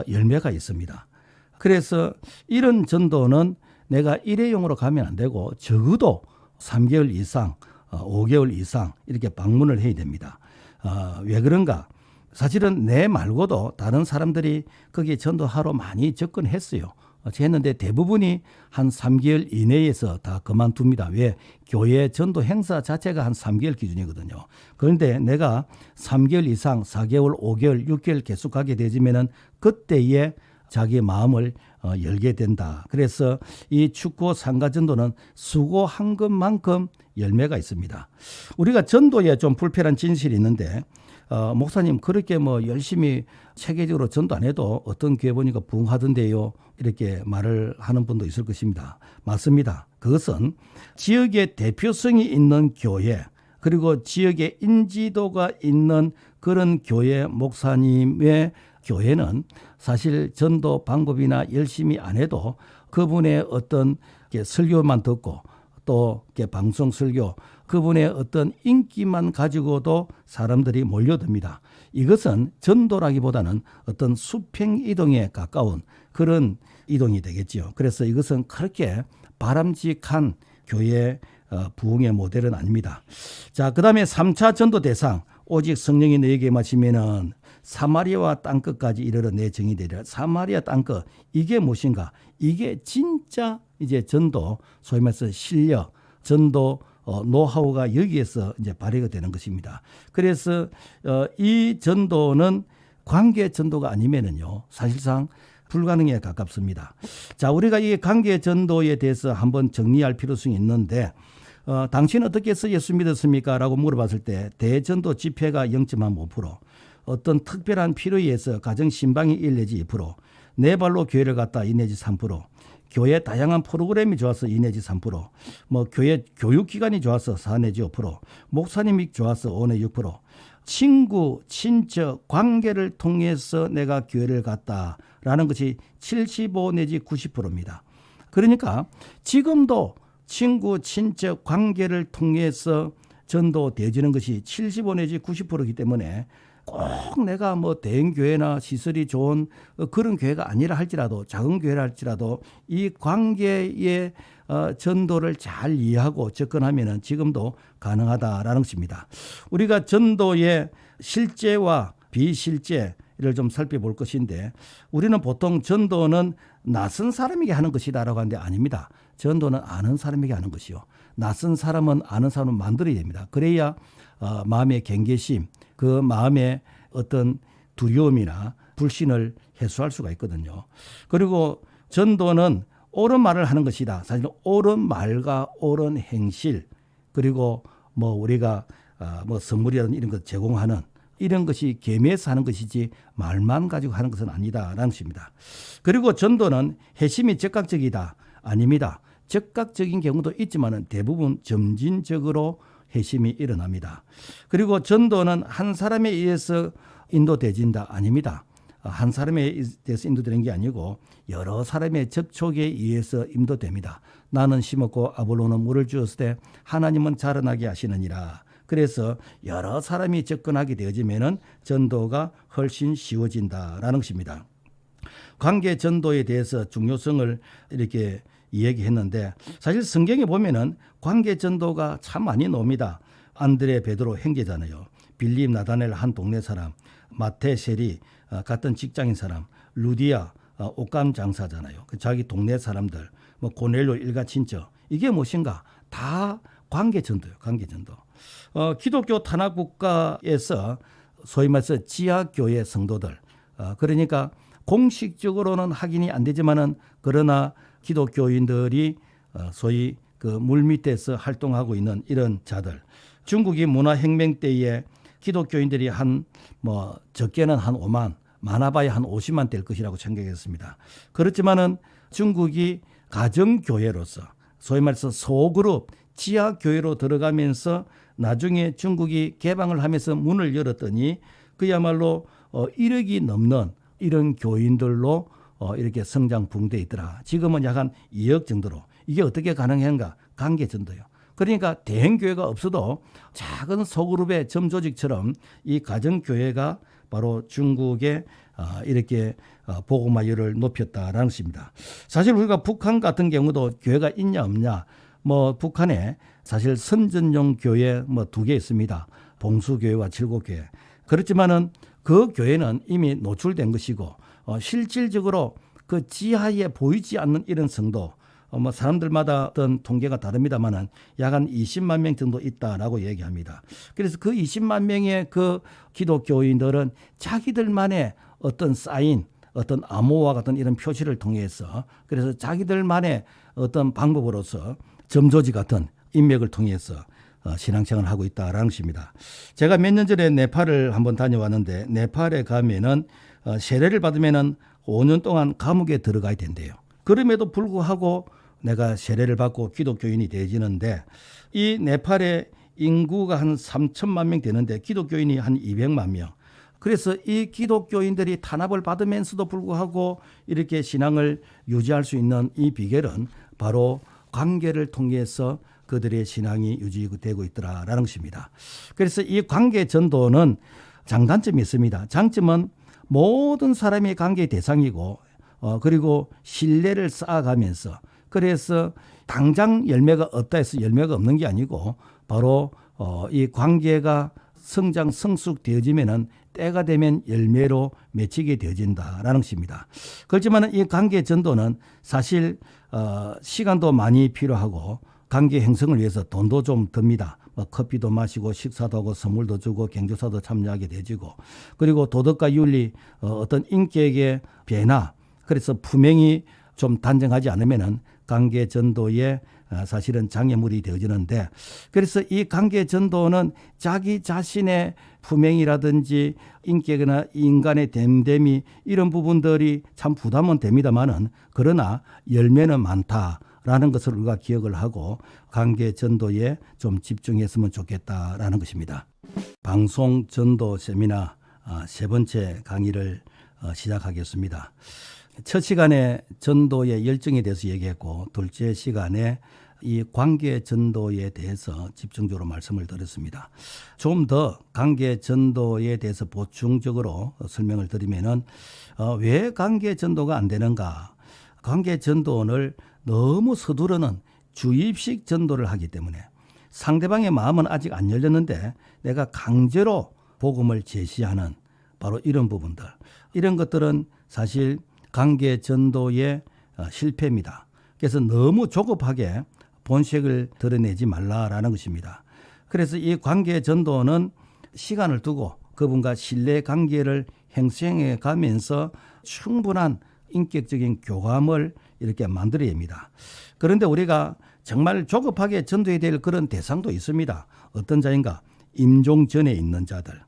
[SPEAKER 1] 열매가 있습니다. 그래서 이런 전도는 내가 일회용으로 가면 안 되고 적어도 3개월 이상, 5개월 이상 이렇게 방문을 해야 됩니다. 왜 그런가? 사실은 내 말고도 다른 사람들이 거기에 전도하러 많이 접근했어요. 했는데 대부분이 한 3개월 이내에서 다 그만둡니다. 왜? 교회 전도 행사 자체가 한 3개월 기준이거든요. 그런데 내가 3개월 이상, 4개월, 5개월, 6개월 계속 가게 되지면은 그때에 자기 마음을 열게 된다. 그래서 이 축구 상가 전도는 수고한 것만큼 열매가 있습니다. 우리가 전도에 좀 불편한 진실이 있는데, 목사님 그렇게 뭐 열심히 체계적으로 전도 안 해도 어떤 교회 보니까 부흥하던데요, 이렇게 말을 하는 분도 있을 것입니다. 맞습니다. 그것은 지역의 대표성이 있는 교회, 그리고 지역의 인지도가 있는 그런 교회 목사님의 교회는 사실 전도 방법이나 열심히 안 해도 그분의 어떤 설교만 듣고 또 방송 설교, 그분의 어떤 인기만 가지고도 사람들이 몰려듭니다. 이것은 전도라기보다는 어떤 수평 이동에 가까운 그런 이동이 되겠죠. 그래서 이것은 그렇게 바람직한 교회 부흥의 모델은 아닙니다. 자, 그 다음에 3차 전도 대상, 오직 성령이 너에게 마시면은 사마리아와 땅끝까지 이르러 내 정이 되리라. 사마리아 땅끝, 이게 무엇인가? 이게 진짜 이제 전도, 소위 말해서 실력, 전도 노하우가 여기에서 이제 발휘가 되는 것입니다. 그래서 이 전도는 관계 전도가 아니면은요, 사실상 불가능에 가깝습니다. 자, 우리가 이 관계 전도에 대해서 한번 정리할 필요성이 있는데, 당신은 어떻게 해서 예수 믿었습니까? 라고 물어봤을 때 대전도 집회가 0.5%, 어떤 특별한 필요에 의해서 가정 신방이 1 내지 2%, 네 발로 교회를 갔다 2 내지 3%, 교회 다양한 프로그램이 좋아서 2 내지 3%, 뭐 교회 교육기관이 좋아서 4 내지 5%, 목사님이 좋아서 5 내지 6%, 친구, 친척, 관계를 통해서 내가 교회를 갔다라는 것이 75 내지 90%입니다. 그러니까 지금도 친구, 친척, 관계를 통해서 전도되어지는 것이 75 내지 90%이기 때문에 꼭 내가 뭐 대형교회나 시설이 좋은 그런 교회가 아니라 할지라도, 작은 교회라 할지라도 이 관계의 전도를 잘 이해하고 접근하면 지금도 가능하다라는 것입니다. 우리가 전도의 실제와 비실제를 좀 살펴볼 것인데, 우리는 보통 전도는 낯선 사람에게 하는 것이다라고 하는데 아닙니다. 전도는 아는 사람에게 하는 것이요. 낯선 사람은 아는 사람을 만들어야 됩니다. 그래야 마음의 경계심, 그 마음의 어떤 두려움이나 불신을 해소할 수가 있거든요. 그리고 전도는 옳은 말을 하는 것이다. 사실 옳은 말과 옳은 행실, 그리고 뭐 우리가 뭐 선물이라든 이런 것 제공하는 이런 것이 계미에서 하는 것이지 말만 가지고 하는 것은 아니다라는 것입니다. 그리고 전도는 핵심이 즉각적이다. 아닙니다. 즉각적인 경우도 있지만 대부분 점진적으로 핵심이 일어납니다. 그리고 전도는 한 사람에 의해서 인도되진다. 아닙니다. 한 사람에 대해서 인도되는 게 아니고 여러 사람의 접촉에 의해서 인도됩니다. 나는 심었고 아볼로는 물을 주었을 때 하나님은 자라나게 하시느니라. 그래서 여러 사람이 접근하게 되어지면은 전도가 훨씬 쉬워진다라는 것입니다. 관계 전도에 대해서 중요성을 이렇게 이야기했는데 사실 성경에 보면은 관계 전도가 참 많이 나옵니다. 안드레 베드로 형제잖아요. 빌립 나다넬 한 동네 사람, 마테 세리 같은 직장인 사람, 루디아 옷감 장사잖아요. 자기 동네 사람들, 뭐 고넬료 일가 친척. 이게 무엇인가? 다 관계 전도예요. 관계 전도. 기독교 탄압 국가에서 소위 말해서 지하교회 성도들, 그러니까 공식적으로는 확인이 안 되지만은 그러나 기독교인들이 소위 그 물밑에서 활동하고 있는 이런 자들. 중국이 문화혁명 때에 기독교인들이 적게는 한 5만, 많아봐야 한 50만 될 것이라고 생각했습니다. 그렇지만은 중국이 가정교회로서 소위 말해서 소그룹 지하교회로 들어가면서 나중에 중국이 개방을 하면서 문을 열었더니 그야말로 1억이 넘는 이런 교인들로 이렇게 성장 붕대 있더라. 지금은 약 한 2억 정도로. 이게 어떻게 가능한가? 관계 전도요. 그러니까 대형교회가 없어도 작은 소그룹의 점조직처럼 이 가정교회가 바로 중국의 이렇게 복음화율을 높였다라는 것입니다. 사실 우리가 북한 같은 경우도 교회가 있냐 없냐, 북한에 사실 선전용 교회 2개 있습니다. 봉수교회와 칠곡교회. 그렇지만은 그 교회는 이미 노출된 것이고 실질적으로 그 지하에 보이지 않는 이런 성도, 사람들마다 어떤 통계가 다릅니다만은 약 한 20만 명 정도 있다라고 얘기합니다. 그래서 그 20만 명의 그 기독교인들은 자기들만의 어떤 사인, 어떤 암호와 같은 이런 표시를 통해서 그래서 자기들만의 어떤 방법으로서 점조지 같은 인맥을 통해서 신앙생활을 하고 있다라는 것입니다. 제가 몇 년 전에 네팔을 한번 다녀왔는데 네팔에 가면은 세례를 받으면은 5년 동안 감옥에 들어가야 된대요. 그럼에도 불구하고 내가 세례를 받고 기독교인이 되어지는데 이 네팔의 인구가 한 3천만 명 되는데 기독교인이 한 200만 명. 그래서 이 기독교인들이 탄압을 받으면서도 불구하고 이렇게 신앙을 유지할 수 있는 이 비결은 바로 관계를 통해서 그들의 신앙이 유지되고 있더라라는 것입니다. 그래서 이 관계 전도는 장단점이 있습니다. 장점은 모든 사람이 관계의 대상이고 그리고 신뢰를 쌓아가면서 그래서 당장 열매가 없다 해서 열매가 없는 게 아니고 바로 이 관계가 성장 성숙되어지면은 때가 되면 열매로 맺히게 되어진다라는 것입니다. 그렇지만 이 관계 전도는 사실 시간도 많이 필요하고 관계 형성을 위해서 돈도 좀 듭니다. 커피도 마시고 식사도 하고 선물도 주고 경조사도 참여하게 되지고 그리고 도덕과 윤리 어떤 인격의 변화 그래서 품행이 좀 단정하지 않으면은 관계 전도에 사실은 장애물이 되어지는데 그래서 이 관계 전도는 자기 자신의 품행이라든지 인격이나 인간의 됨됨이 이런 부분들이 참 부담은 됩니다만은 그러나 열매는 많다라는 것을 우리가 기억을 하고 관계 전도에 좀 집중했으면 좋겠다라는 것입니다. 방송 전도 세미나 세 번째 강의를 시작하겠습니다. 첫 시간에 전도의 열정에 대해서 얘기했고 둘째 시간에 이 관계 전도에 대해서 집중적으로 말씀을 드렸습니다. 좀 더 관계 전도에 대해서 보충적으로 설명을 드리면은 왜 관계 전도가 안 되는가? 관계 전도를 너무 서두르는 주입식 전도를 하기 때문에 상대방의 마음은 아직 안 열렸는데 내가 강제로 복음을 제시하는 바로 이런 부분들. 이런 것들은 사실 관계 전도의 실패입니다. 그래서 너무 조급하게 본색을 드러내지 말라라는 것입니다. 그래서 이 관계 전도는 시간을 두고 그분과 신뢰 관계를 형성해 가면서 충분한 인격적인 교감을 이렇게 만들어야 합니다. 그런데 우리가 정말 조급하게 전도해야 될 그런 대상도 있습니다. 어떤 자인가? 임종 전에 있는 자들.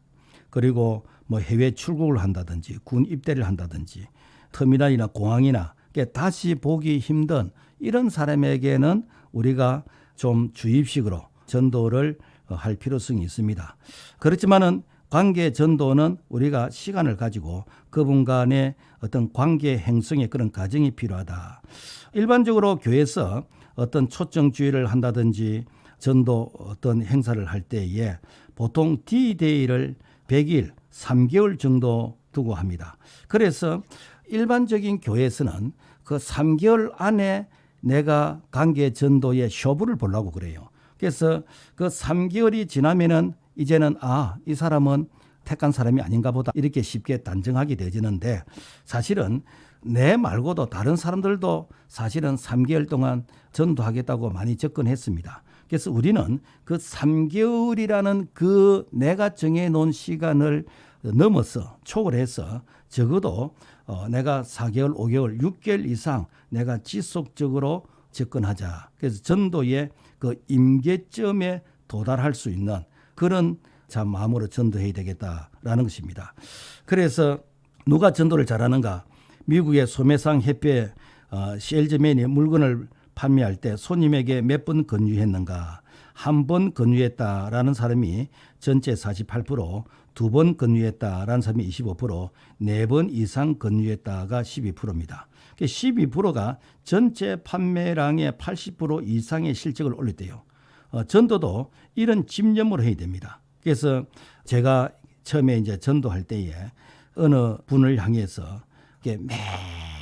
[SPEAKER 1] 그리고 뭐 해외 출국을 한다든지 군 입대를 한다든지 터미널이나 공항이나 다시 보기 힘든 이런 사람에게는 우리가 좀 주입식으로 전도를 할 필요성이 있습니다. 그렇지만은 관계 전도는 우리가 시간을 가지고 그분 간의 어떤 관계 행성의 그런 과정이 필요하다. 일반적으로 교회에서 어떤 초청주의를 한다든지 전도 어떤 행사를 할 때에 보통 D-Day를 100일, 3개월 정도 두고 합니다. 그래서 일반적인 교회에서는 그 3개월 안에 내가 관계 전도의 쇼부를 보려고 그래요. 그래서 그 3개월이 지나면은 이제는 이 사람은 택한 사람이 아닌가 보다 이렇게 쉽게 단정하게 되지는데 사실은 내 말고도 다른 사람들도 사실은 3개월 동안 전도하겠다고 많이 접근했습니다. 그래서 우리는 그 3개월이라는 그 내가 정해놓은 시간을 넘어서 초월해서 적어도 내가 4개월, 5개월, 6개월 이상 내가 지속적으로 접근하자. 그래서 전도의 그 임계점에 도달할 수 있는 그런 마음으로 전도해야 되겠다라는 것입니다. 그래서 누가 전도를 잘하는가? 미국의 소매상 협회 셀즈맨이 물건을 판매할 때 손님에게 몇 번 권유했는가? 한 번 권유했다라는 사람이 전체 48%, 두 번 권유했다라는 사람이 25%, 네 번 이상 권유했다가 12%입니다. 12%가 전체 판매량의 80% 이상의 실적을 올렸대요. 전도도 이런 집념으로 해야 됩니다. 그래서 제가 처음에 이제 전도할 때에 어느 분을 향해서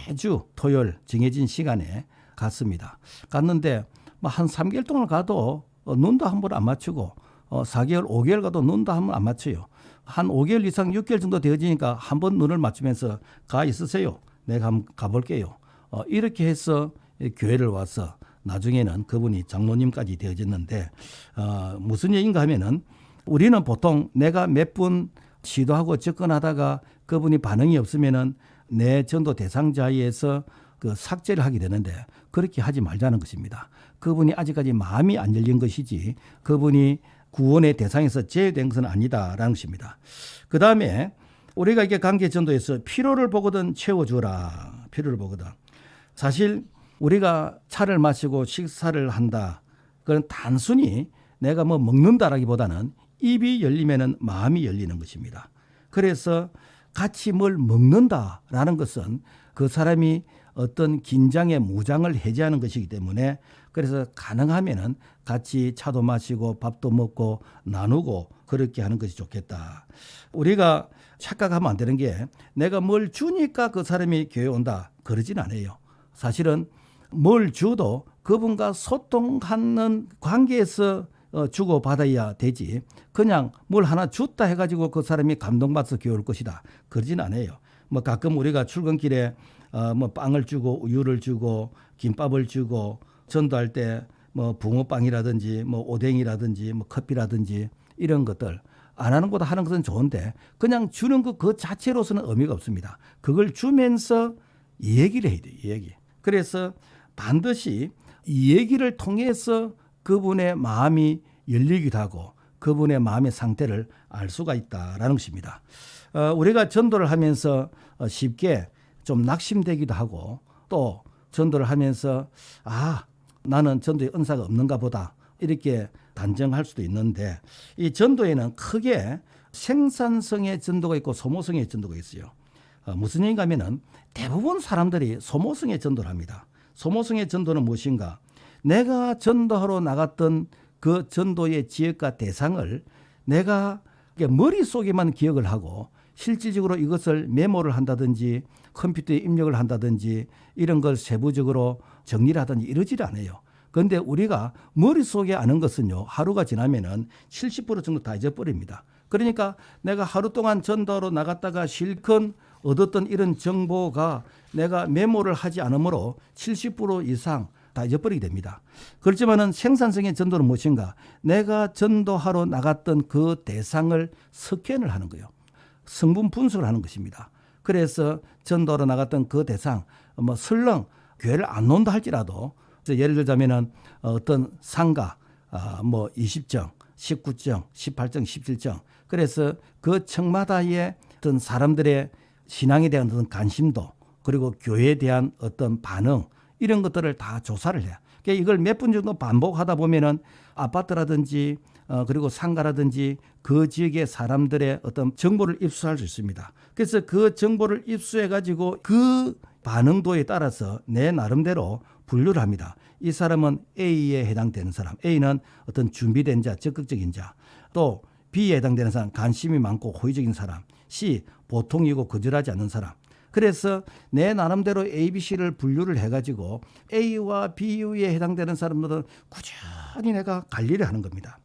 [SPEAKER 1] 매주 토요일 정해진 시간에 갔습니다. 갔는데 한 3개월 동안 가도 눈도 한 번 안 맞추고 4개월, 5개월 가도 눈도 한 번 안 맞춰요. 한 5개월 이상 6개월 정도 되어지니까 한 번 눈을 맞추면서 가 있으세요. 내가 한번 가볼게요. 이렇게 해서 교회를 와서 나중에는 그분이 장로님까지 되어졌는데 무슨 얘기인가 하면은 우리는 보통 내가 몇 분 시도하고 접근하다가 그분이 반응이 없으면은 내 전도 대상자에서 그 삭제를 하게 되는데 그렇게 하지 말자는 것입니다. 그분이 아직까지 마음이 안 열린 것이지 그분이 구원의 대상에서 제외된 것은 아니다라는 것입니다. 그 다음에 우리가 이게 관계 전도에서 필요를 보거든 채워주라. 필요를 보거든. 사실 우리가 차를 마시고 식사를 한다. 그건 단순히 내가 뭐 먹는다라기보다는 입이 열리면은 마음이 열리는 것입니다. 그래서 같이 뭘 먹는다라는 것은 그 사람이 어떤 긴장의 무장을 해제하는 것이기 때문에 그래서 가능하면은 같이 차도 마시고 밥도 먹고 나누고 그렇게 하는 것이 좋겠다. 우리가 착각하면 안 되는 게 내가 뭘 주니까 그 사람이 교회 온다. 그러진 않아요. 사실은 뭘 줘도 그분과 소통하는 관계에서 주고받아야 되지. 그냥 뭘 하나 줬다 해가지고 그 사람이 감동받아서 교회 올 것이다. 그러진 않아요. 뭐 가끔 우리가 출근길에 뭐 빵을 주고 우유를 주고 김밥을 주고 전도할 때 뭐 붕어빵이라든지 뭐 오뎅이라든지 뭐 커피라든지 이런 것들 안 하는 것보다 하는 것은 좋은데 그냥 주는 것 그 자체로서는 의미가 없습니다. 그걸 주면서 이 얘기를 해야 돼요. 이 얘기. 그래서 반드시 이 얘기를 통해서 그분의 마음이 열리기도 하고 그분의 마음의 상태를 알 수가 있다라는 것입니다. 우리가 전도를 하면서 쉽게 좀 낙심되기도 하고 또 전도를 하면서 나는 전도의 은사가 없는가 보다 이렇게 단정할 수도 있는데 이 전도에는 크게 생산성의 전도가 있고 소모성의 전도가 있어요. 무슨 얘기인가 하면은 대부분 사람들이 소모성의 전도를 합니다. 소모성의 전도는 무엇인가? 내가 전도하러 나갔던 그 전도의 지역과 대상을 내가 머릿속에만 기억을 하고 실질적으로 이것을 메모를 한다든지 컴퓨터에 입력을 한다든지 이런 걸 세부적으로 정리를 하든지 이러질 않아요. 그런데 우리가 머릿속에 아는 것은요. 하루가 지나면은 70% 정도 다 잊어버립니다. 그러니까 내가 하루 동안 전도하러 나갔다가 실컷 얻었던 이런 정보가 내가 메모를 하지 않으므로 70% 이상 다 잊어버리게 됩니다. 그렇지만은 생산성의 전도는 무엇인가? 내가 전도하러 나갔던 그 대상을 스캔을 하는 거예요. 성분 분석을 하는 것입니다. 그래서 전도하러 나갔던 그 대상, 설령 교회를 안 논다 할지라도 예를 들자면은 어떤 상가 20정 19정, 18정, 17정. 그래서 그 청마다의 어떤 사람들의 신앙에 대한 어떤 관심도 그리고 교회에 대한 어떤 반응 이런 것들을 다 조사를 해요. 그러니까 이걸 몇 분 정도 반복하다 보면은 아파트라든지 그리고 상가라든지 그 지역의 사람들의 어떤 정보를 입수할 수 있습니다. 그래서 그 정보를 입수해 가지고 그 반응도에 따라서 내 나름대로 분류를 합니다. 이 사람은 A에 해당되는 사람, A는 어떤 준비된 자, 적극적인 자, 또 B에 해당되는 사람, 관심이 많고 호의적인 사람, C, 보통이고 거절하지 않는 사람. 그래서 내 나름대로 A, B, C를 분류를 해가지고 A와 B에 해당되는 사람들은 꾸준히 내가 관리를 하는 겁니다.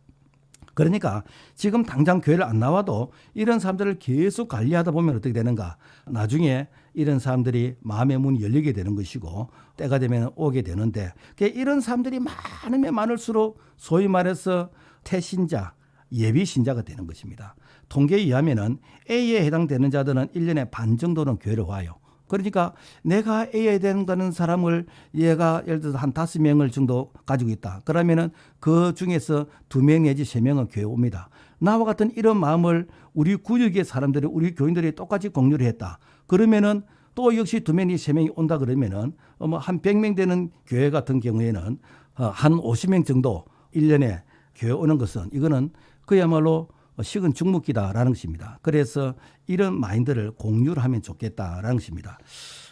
[SPEAKER 1] 그러니까 지금 당장 교회를 안 나와도 이런 사람들을 계속 관리하다 보면 어떻게 되는가? 나중에 이런 사람들이 마음의 문이 열리게 되는 것이고 때가 되면 오게 되는데 이런 사람들이 많으면 많을수록 소위 말해서 태신자, 예비신자가 되는 것입니다. 통계에 의하면은 A에 해당되는 자들은 1년에 반 정도는 교회를 와요. 그러니까 내가 A에 해당되는 사람을 얘가 예를 들어서 한 5명을 정도 가지고 있다. 그러면은 그 중에서 2명 내지 3명은 교회 옵니다. 나와 같은 이런 마음을 우리 구역의 사람들이 우리 교인들이 똑같이 공유를 했다. 그러면은 또 역시 2명 내지 3명이 온다 그러면은 한 100명 되는 교회 같은 경우에는 한 50명 정도 1년에 교회 오는 것은 이거는 그야말로 식은 죽 먹기다라는 것입니다. 그래서 이런 마인드를 공유를 하면 좋겠다라는 것입니다.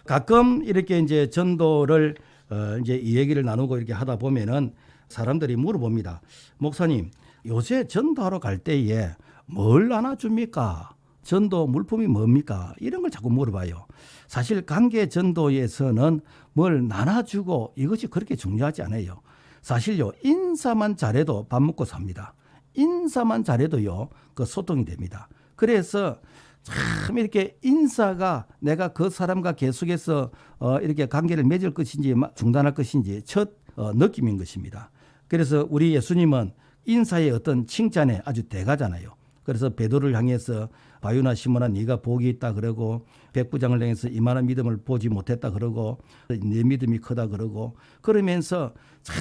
[SPEAKER 1] 가끔 이렇게 이제 전도를 이제 이 얘기를 나누고 이렇게 하다 보면은 사람들이 물어봅니다. 목사님, 요새 전도하러 갈 때에 뭘 나눠줍니까? 전도 물품이 뭡니까? 이런 걸 자꾸 물어봐요. 사실 관계 전도에서는 뭘 나눠주고 이것이 그렇게 중요하지 않아요. 사실요, 인사만 잘해도 밥 먹고 삽니다. 인사만 잘해도요, 그 소통이 됩니다. 그래서 참 이렇게 인사가 내가 그 사람과 계속해서 이렇게 관계를 맺을 것인지 중단할 것인지 첫 느낌인 것입니다. 그래서 우리 예수님은 인사의 어떤 칭찬에 아주 대가잖아요. 그래서 베드로를 향해서 바유나 시몬아 네가 복이 있다 그러고 백부장을 향해서 이만한 믿음을 보지 못했다 그러고 내 믿음이 크다 그러고 그러면서 참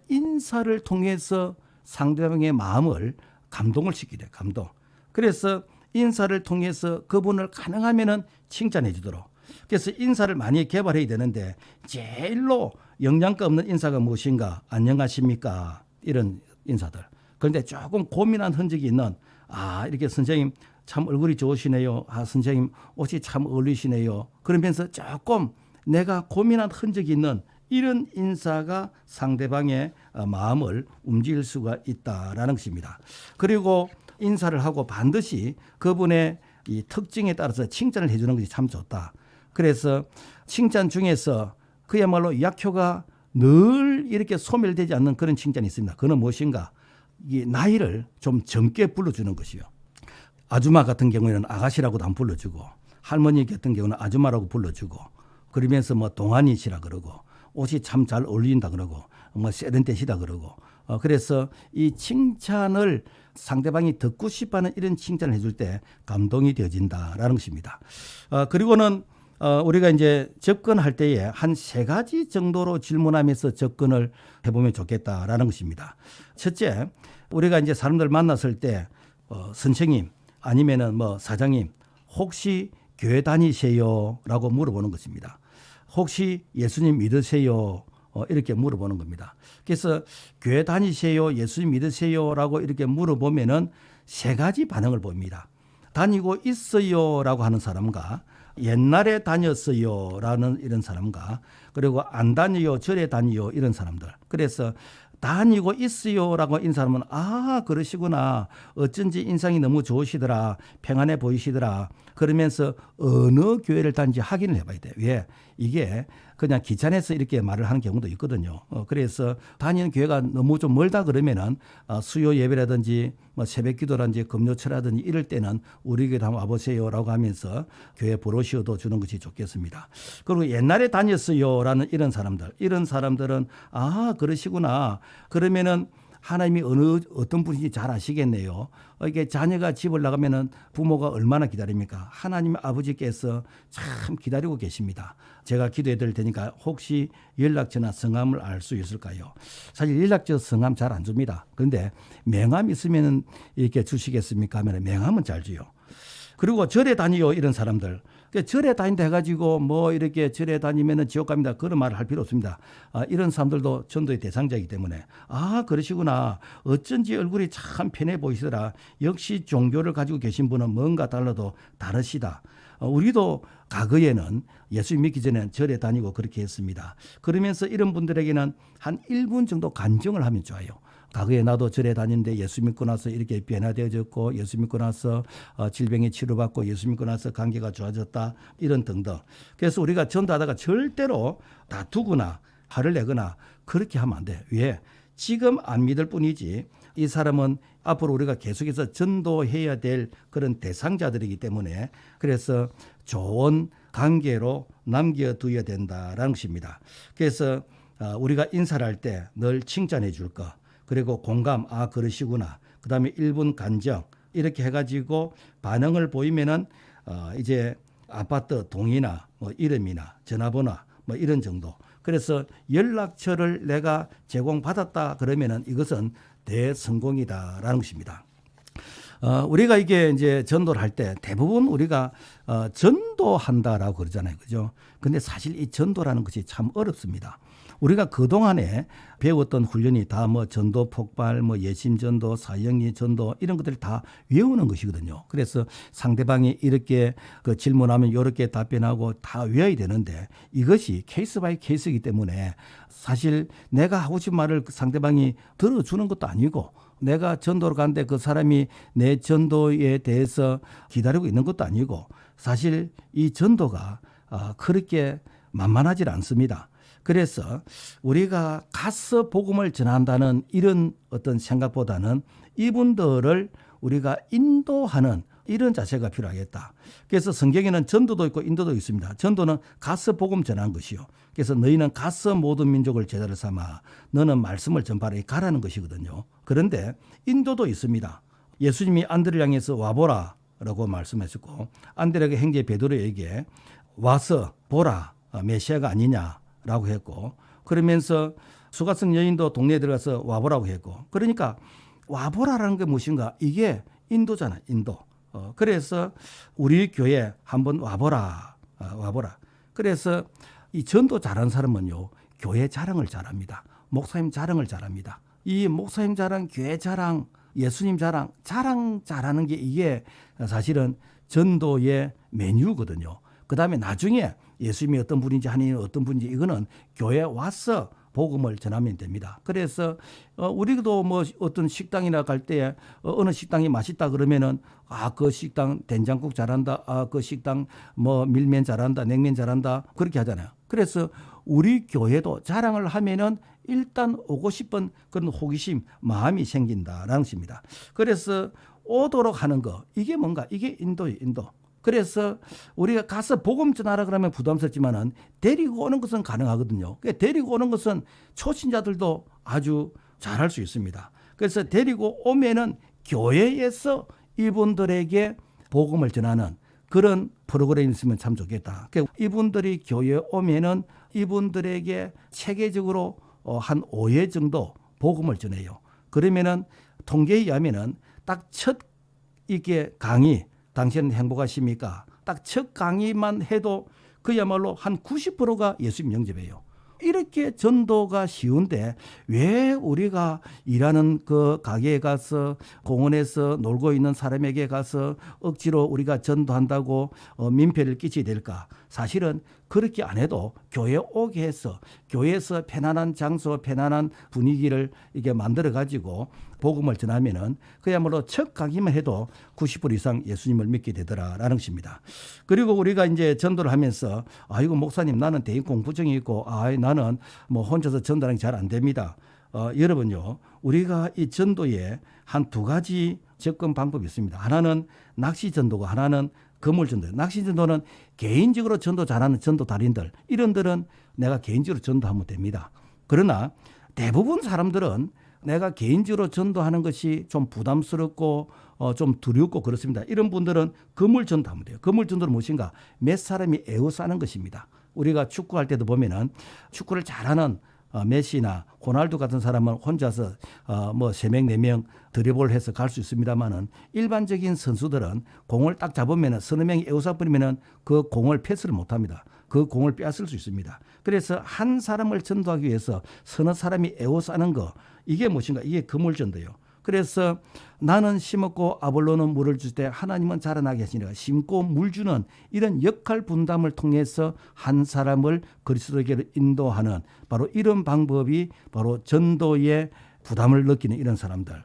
[SPEAKER 1] 인사를 통해서 상대방의 마음을 감동을 시키래. 감동. 그래서 인사를 통해서 그분을 가능하면은 칭찬해 주도록. 그래서 인사를 많이 개발해야 되는데 제일로 영양가 없는 인사가 무엇인가? 안녕하십니까? 이런 인사들. 그런데 조금 고민한 흔적이 있는 이렇게 선생님 참 얼굴이 좋으시네요. 선생님 옷이 참 어울리시네요. 그러면서 조금 내가 고민한 흔적이 있는 이런 인사가 상대방의 마음을 움직일 수가 있다라는 것입니다. 그리고 인사를 하고 반드시 그분의 이 특징에 따라서 칭찬을 해주는 것이 참 좋다. 그래서 칭찬 중에서 그야말로 약효가 늘 이렇게 소멸되지 않는 그런 칭찬이 있습니다. 그건 무엇인가? 이 나이를 좀 젊게 불러주는 것이요. 아줌마 같은 경우에는 아가씨라고도 안 불러주고 할머니 같은 경우는 아줌마라고 불러주고 그러면서 동안이시라 그러고 옷이 참 잘 어울린다 그러고 세련되시다 그러고 그래서 이 칭찬을 상대방이 듣고 싶어하는 이런 칭찬을 해줄 때 감동이 되어진다라는 것입니다. 그리고는 우리가 이제 접근할 때에 한 3가지 정도로 질문하면서 접근을 해보면 좋겠다라는 것입니다. 첫째, 우리가 이제 사람들 만났을 때 선생님 아니면은 사장님 혹시 교회 다니세요?라고 물어보는 것입니다. 혹시 예수님 믿으세요? 이렇게 물어보는 겁니다. 그래서 교회 다니세요? 예수님 믿으세요?라고 이렇게 물어보면은 3가지 반응을 봅니다. 다니고 있어요라고 하는 사람과 옛날에 다녔어요라는 이런 사람과 그리고 안 다녀요, 절에 다니요 이런 사람들. 그래서 다니고 있어요라고 인 사람은 그러시구나. 어쩐지 인상이 너무 좋으시더라. 평안해 보이시더라. 그러면서 어느 교회를 다니는지 확인을 해봐야 돼요. 왜? 이게 그냥 귀찮아서 이렇게 말을 하는 경우도 있거든요. 그래서 다니는 교회가 너무 좀 멀다 그러면은 수요 예배라든지 새벽 기도라든지 금요철이라든지 이럴 때는 우리 교회 한번 와보세요라고 하면서 교회 브로셔도 주는 것이 좋겠습니다. 그리고 옛날에 다녔어요라는 이런 사람들은 그러시구나. 그러면은 하나님이 어떤 분인지 잘 아시겠네요. 이게 자녀가 집을 나가면은 부모가 얼마나 기다립니까? 하나님 아버지께서 참 기다리고 계십니다. 제가 기도해 드릴 테니까 혹시 연락처나 성함을 알 수 있을까요? 사실 연락처 성함 잘 안 줍니다. 그런데 명함 있으면 이렇게 주시겠습니까 하면 명함은 잘 줘요. 그리고 절에 다니요 이런 사람들. 절에 다닌다 해가지고 뭐 이렇게 절에 다니면은 지옥 갑니다. 그런 말을 할 필요 없습니다. 이런 사람들도 전도의 대상자이기 때문에 그러시구나. 어쩐지 얼굴이 참 편해 보이시더라. 역시 종교를 가지고 계신 분은 뭔가 달라도 다르시다. 우리도 과거에는 예수 믿기 전에는 절에 다니고 그렇게 했습니다. 그러면서 이런 분들에게는 한 1분 정도 간증을 하면 좋아요. 과거에 나도 절에 다니는데 예수 믿고 나서 이렇게 변화되어졌고 예수 믿고 나서 질병에 치료받고 예수 믿고 나서 관계가 좋아졌다 이런 등등. 그래서 우리가 전도하다가 절대로 다투거나 화를 내거나 그렇게 하면 안 돼. 왜? 지금 안 믿을 뿐이지 이 사람은 앞으로 우리가 계속해서 전도해야 될 그런 대상자들이기 때문에 그래서 좋은 관계로 남겨두어야 된다라는 것입니다. 그래서 우리가 인사를 할 때 늘 칭찬해 줄 거. 그리고 공감, 그러시구나. 그 다음에 1분 간정 이렇게 해가지고 반응을 보이면은 이제 아파트 동이나 뭐 이름이나 전화번호 뭐 이런 정도. 그래서 연락처를 내가 제공받았다 그러면은 이것은 대성공이다라는 것입니다. 우리가 이게 이제 전도를 할 때 대부분 우리가 전도한다라고 그러잖아요. 그죠? 근데 사실 이 전도라는 것이 참 어렵습니다. 우리가 그동안에 배웠던 훈련이 다 뭐 전도 폭발, 뭐 예심 전도, 사형리 전도 이런 것들을 다 외우는 것이거든요. 그래서 상대방이 이렇게 그 질문하면 이렇게 답변하고 다 외워야 되는데 이것이 케이스 바이 케이스이기 때문에 사실 내가 하고 싶은 말을 상대방이 들어주는 것도 아니고 내가 전도를 가는데 그 사람이 내 전도에 대해서 기다리고 있는 것도 아니고 사실 이 전도가 그렇게 만만하지 않습니다. 그래서 우리가 가서 복음을 전한다는 이런 어떤 생각보다는 이분들을 우리가 인도하는 이런 자세가 필요하겠다. 그래서 성경에는 전도도 있고 인도도 있습니다. 전도는 가서 복음 전하는 것이요. 그래서 너희는 가서 모든 민족을 제자를 삼아 너는 말씀을 전파하라 가라는 것이거든요. 그런데 인도도 있습니다. 예수님이 안드레를 향해서 와보라 라고 말씀하셨고 안드레가 형제 베드로에게 와서 보라 메시아가 아니냐 라고 했고 그러면서 수가성 여인도 동네에 들어가서 와보라고 했고 그러니까 와보라라는 게 무엇인가 이게 인도잖아 인도. 그래서 우리 교회 한번 와보라. 그래서 이 전도 잘하는 사람은요 교회 자랑을 잘합니다. 목사님 자랑을 잘합니다. 이 목사님 자랑, 교회 자랑, 예수님 자랑 잘하는 게 이게 사실은 전도의 메뉴거든요. 그 다음에 나중에 예수님이 어떤 분인지 하나님이 어떤 분인지 이거는 교회에 와서 복음을 전하면 됩니다. 그래서 우리도 뭐 어떤 식당이나 갈 때 어느 식당이 맛있다 그러면은 그 식당 된장국 잘한다. 그 식당 뭐 밀면 잘한다. 냉면 잘한다. 그렇게 하잖아요. 그래서 우리 교회도 자랑을 하면은 일단 오고 싶은 그런 호기심, 마음이 생긴다라는 것입니다. 그래서 오도록 하는 거 이게 뭔가 이게 인도예요. 인도. 그래서 우리가 가서 복음 전하라 그러면 부담스럽지만은 데리고 오는 것은 가능하거든요. 데리고 오는 것은 초신자들도 아주 잘할 수 있습니다. 그래서 데리고 오면은 교회에서 이분들에게 복음을 전하는 그런 프로그램이 있으면 참 좋겠다. 이분들이 교회에 오면은 이분들에게 체계적으로 한 5회 정도 복음을 전해요. 그러면은 통계에 의하면은 딱 첫 이게 강의 당신은 행복하십니까? 딱 첫 강의만 해도 그야말로 한 90%가 예수님 영접해요. 이렇게 전도가 쉬운데 왜 우리가 일하는 그 가게에 가서 공원에서 놀고 있는 사람에게 가서 억지로 우리가 전도한다고 민폐를 끼치게 될까? 사실은 그렇게 안 해도 교회에 오게 해서 교회에서 편안한 장소, 편안한 분위기를 이게 만들어 가지고 복음을 전하면은 그야말로 첫 강의만 해도 90% 이상 예수님을 믿게 되더라라는 것입니다. 그리고 우리가 이제 전도를 하면서 이거 목사님 나는 대인 공부증이 있고 나는 뭐 혼자서 전도하는 게 잘 안 됩니다. 여러분요, 우리가 이 전도에 한 두 가지 접근 방법이 있습니다. 하나는 낚시 전도고 하나는 거물 전도. 낚시 전도는 개인적으로 전도 잘하는 전도 달인들 이런들은 내가 개인적으로 전도하면 됩니다. 그러나 대부분 사람들은 내가 개인적으로 전도하는 것이 좀 부담스럽고 좀 두렵고 그렇습니다. 이런 분들은 그물 전도하면 돼요. 그물 전도는 무엇인가? 몇 사람이 에워싸는 것입니다. 우리가 축구할 때도 보면은 축구를 잘하는 메시나 호날두 같은 사람은 혼자서 뭐 3명, 4명 드리블을 해서 갈 수 있습니다만은 일반적인 선수들은 공을 딱 잡으면은 서너 명이 에워싸 버리면은 그 공을 패스를 못 합니다. 그 공을 빼앗을 수 있습니다. 그래서 한 사람을 전도하기 위해서 서너 사람이 에워싸는 거, 이게 무엇인가? 이게 그물 전도예요. 그래서 나는 심었고 아볼로는 물을 줄 때 하나님은 자라나게 하시니라. 심고 물 주는 이런 역할 분담을 통해서 한 사람을 그리스도에게로 인도하는 바로 이런 방법이 바로 전도의 부담을 느끼는 이런 사람들,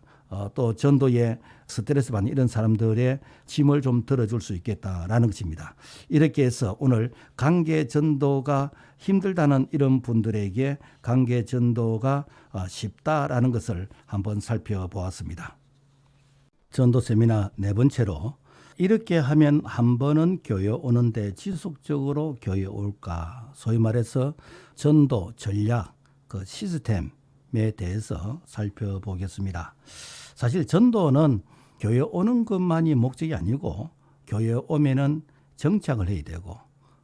[SPEAKER 1] 또 전도에 스트레스 받는 이런 사람들의 짐을 좀 덜어줄 수 있겠다라는 것입니다. 이렇게 해서 오늘 관계 전도가 힘들다는 이런 분들에게 관계 전도가 쉽다라는 것을 한번 살펴보았습니다. 전도 세미나 4번째로 이렇게 하면 한 번은 교회 오는데 지속적으로 교회 올까? 소위 말해서 전도 전략, 그 시스템에 대해서 살펴보겠습니다. 사실 전도는 교회 오는 것만이 목적이 아니고 교회 오면은 정착을 해야 되고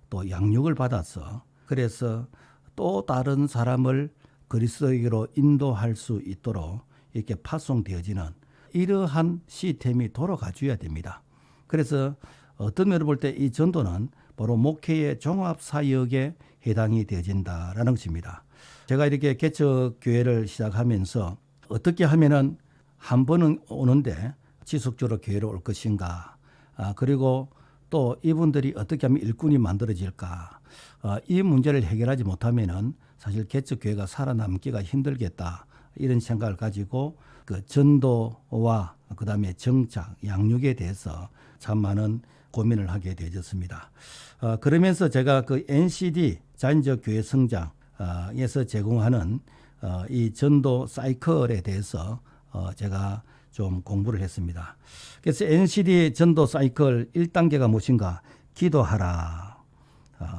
[SPEAKER 1] 또 양육을 받아서 그래서 또 다른 사람을 그리스도에게로 인도할 수 있도록 이렇게 파송되어지는 이러한 시스템이 돌아가 줘야 됩니다. 그래서 어떤 면을 볼 때 이 전도는 바로 목회의 종합사역에 해당이 되어진다라는 것입니다. 제가 이렇게 개척교회를 시작하면서 어떻게 하면은 한 번은 오는데 지속적으로 교회로 올 것인가, 그리고 또 이분들이 어떻게 하면 일꾼이 만들어질까, 이 문제를 해결하지 못하면은 사실 개척교회가 살아남기가 힘들겠다, 이런 생각을 가지고 그 전도와 그다음에 정착, 양육에 대해서 참 많은 고민을 하게 되었습니다. 그러면서 제가 그 NCD 자연적 교회 성장에서 제공하는 이 전도 사이클에 대해서 제가 좀 공부를 했습니다. 그래서 NCD 전도 사이클 1단계가 무엇인가? 기도하라.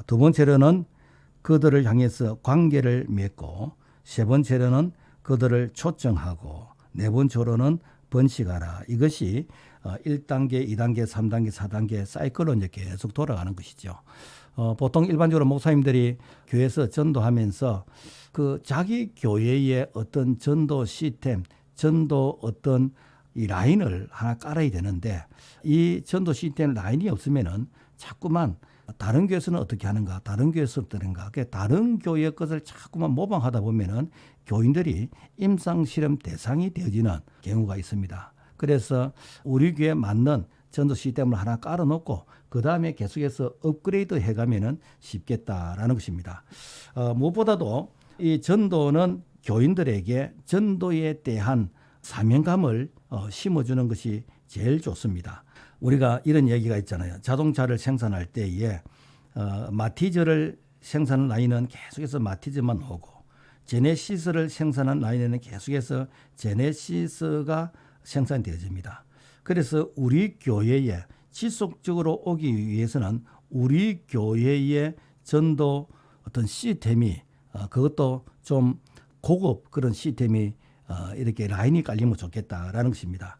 [SPEAKER 1] 두 번째로는 그들을 향해서 관계를 맺고, 세 번째로는 그들을 초청하고, 네 번째로는 번식하라. 이것이 1단계, 2단계, 3단계, 4단계 사이클로 이제 계속 돌아가는 것이죠. 보통 일반적으로 목사님들이 교회에서 전도하면서 그 자기 교회의 어떤 전도 시스템, 전도 어떤 이 라인을 하나 깔아야 되는데, 이 전도 시스템 라인이 없으면은 자꾸만 다른 교회에서는 어떻게 하는가, 다른 교회에서는 어떠는가, 다른 교회의 것을 자꾸만 모방하다 보면은 교인들이 임상실험 대상이 되어지는 경우가 있습니다. 그래서 우리 교회에 맞는 전도 시스템을 하나 깔아놓고 그 다음에 계속해서 업그레이드 해가면은 쉽겠다라는 것입니다. 무엇보다도 이 전도는 교인들에게 전도에 대한 사명감을 심어주는 것이 제일 좋습니다. 우리가 이런 얘기가 있잖아요. 자동차를 생산할 때에 마티즈를 생산하는 라인은 계속해서 마티즈만 오고, 제네시스를 생산하는 라인에는 계속해서 제네시스가 생산되어집니다. 그래서 우리 교회에 지속적으로 오기 위해서는 우리 교회의 전도 어떤 시스템이 그것도 좀 고급 그런 시스템이 이렇게 라인이 깔리면 좋겠다라는 것입니다.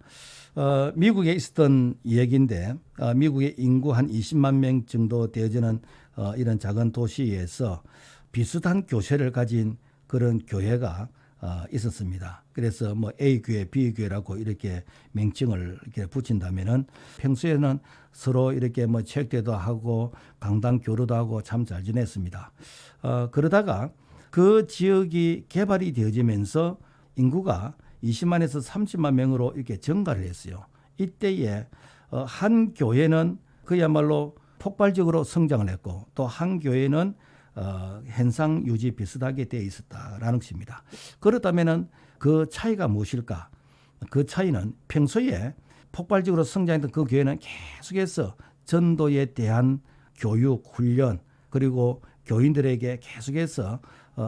[SPEAKER 1] 미국에 있었던 얘기인데, 미국의 인구 한 20만 명 정도 되어지는 이런 작은 도시에서 비슷한 교세를 가진 그런 교회가 있었습니다. 그래서 뭐 A 교회, B 교회라고 이렇게 명칭을 이렇게 붙인다면은 평소에는 서로 이렇게 뭐 체육대회도 하고 강당 교류도 하고 참 잘 지냈습니다. 그러다가 그 지역이 개발이 되어지면서 인구가 20만에서 30만 명으로 이렇게 증가를 했어요. 이때에 한 교회는 그야말로 폭발적으로 성장을 했고, 또 한 교회는 현상 유지 비슷하게 되어 있었다라는 것입니다. 그렇다면은 그 차이가 무엇일까? 그 차이는 평소에 폭발적으로 성장했던 그 교회는 계속해서 전도에 대한 교육, 훈련, 그리고 교인들에게 계속해서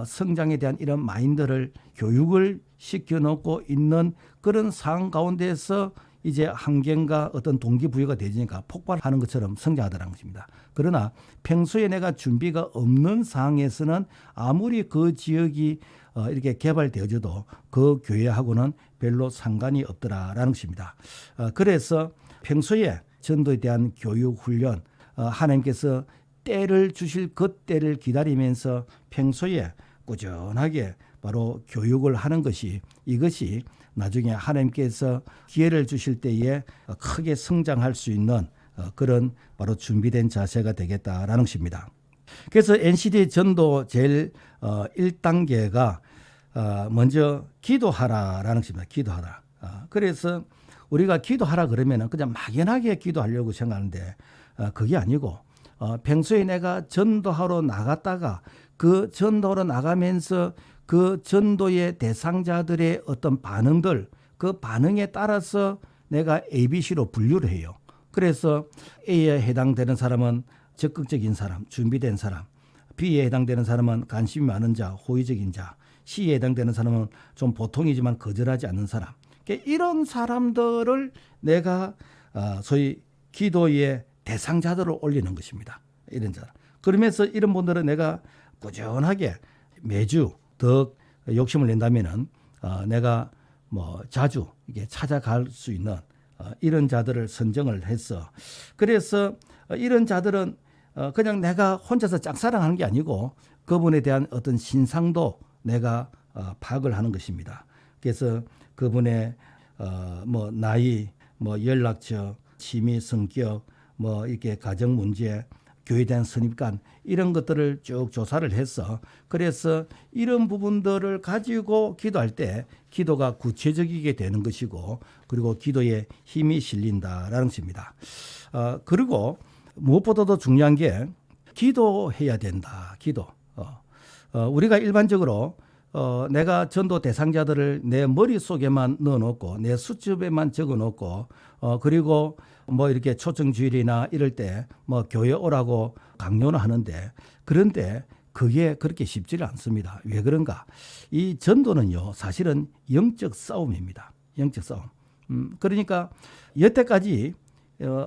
[SPEAKER 1] 성장에 대한 이런 마인드를 교육을 시켜놓고 있는 그런 상황 가운데서 이제 환경과 어떤 동기부여가 되니까 폭발하는 것처럼 성장하더라는 것입니다. 그러나 평소에 내가 준비가 없는 상황에서는 아무리 그 지역이 이렇게 개발되어져도 그 교회하고는 별로 상관이 없더라라는 것입니다. 그래서 평소에 전도에 대한 교육 훈련, 하나님께서 때를 주실 그 때를 기다리면서 평소에 꾸준하게 바로 교육을 하는 것이, 이것이 나중에 하나님께서 기회를 주실 때에 크게 성장할 수 있는 그런 바로 준비된 자세가 되겠다라는 것입니다. 그래서 NCD 전도 제일 1단계가 먼저 기도하라라는 것입니다. 기도하라. 그래서 우리가 기도하라 그러면 그냥 막연하게 기도하려고 생각하는데 그게 아니고 평소에 내가 전도하러 나갔다가 그 전도하러 나가면서 그 전도의 대상자들의 어떤 반응들, 그 반응에 따라서 내가 ABC로 분류를 해요. 그래서 A에 해당되는 사람은 적극적인 사람, 준비된 사람, B에 해당되는 사람은 관심이 많은 자, 호의적인 자, C에 해당되는 사람은 좀 보통이지만 거절하지 않는 사람. 이런 사람들을 내가 소위 기도의 대상자들을 올리는 것입니다. 이런 자. 그러면서 이런 분들은 내가 꾸준하게 매주 더 욕심을 낸다면은 내가 뭐 자주 이게 찾아갈 수 있는 이런 자들을 선정을 해서, 그래서 이런 자들은 그냥 내가 혼자서 짝사랑하는 게 아니고 그분에 대한 어떤 신상도 내가 파악을 하는 것입니다. 그래서 그분의 뭐 나이, 뭐 연락처, 취미, 성격, 뭐 이렇게 가정 문제, 교회에 대한 선입관, 이런 것들을 쭉 조사를 해서, 그래서 이런 부분들을 가지고 기도할 때 기도가 구체적이게 되는 것이고, 그리고 기도에 힘이 실린다라는 것입니다. 그리고 무엇보다도 중요한 게 기도해야 된다. 기도. 우리가 일반적으로 내가 전도 대상자들을 내 머릿속에만 넣어놓고 내 수첩에만 적어놓고 그리고 뭐 이렇게 초청주일이나 이럴 때 뭐 교회 오라고 강요는 하는데, 그런데 그게 그렇게 쉽지를 않습니다. 왜 그런가? 이 전도는요, 사실은 영적 싸움입니다. 영적 싸움. 그러니까 여태까지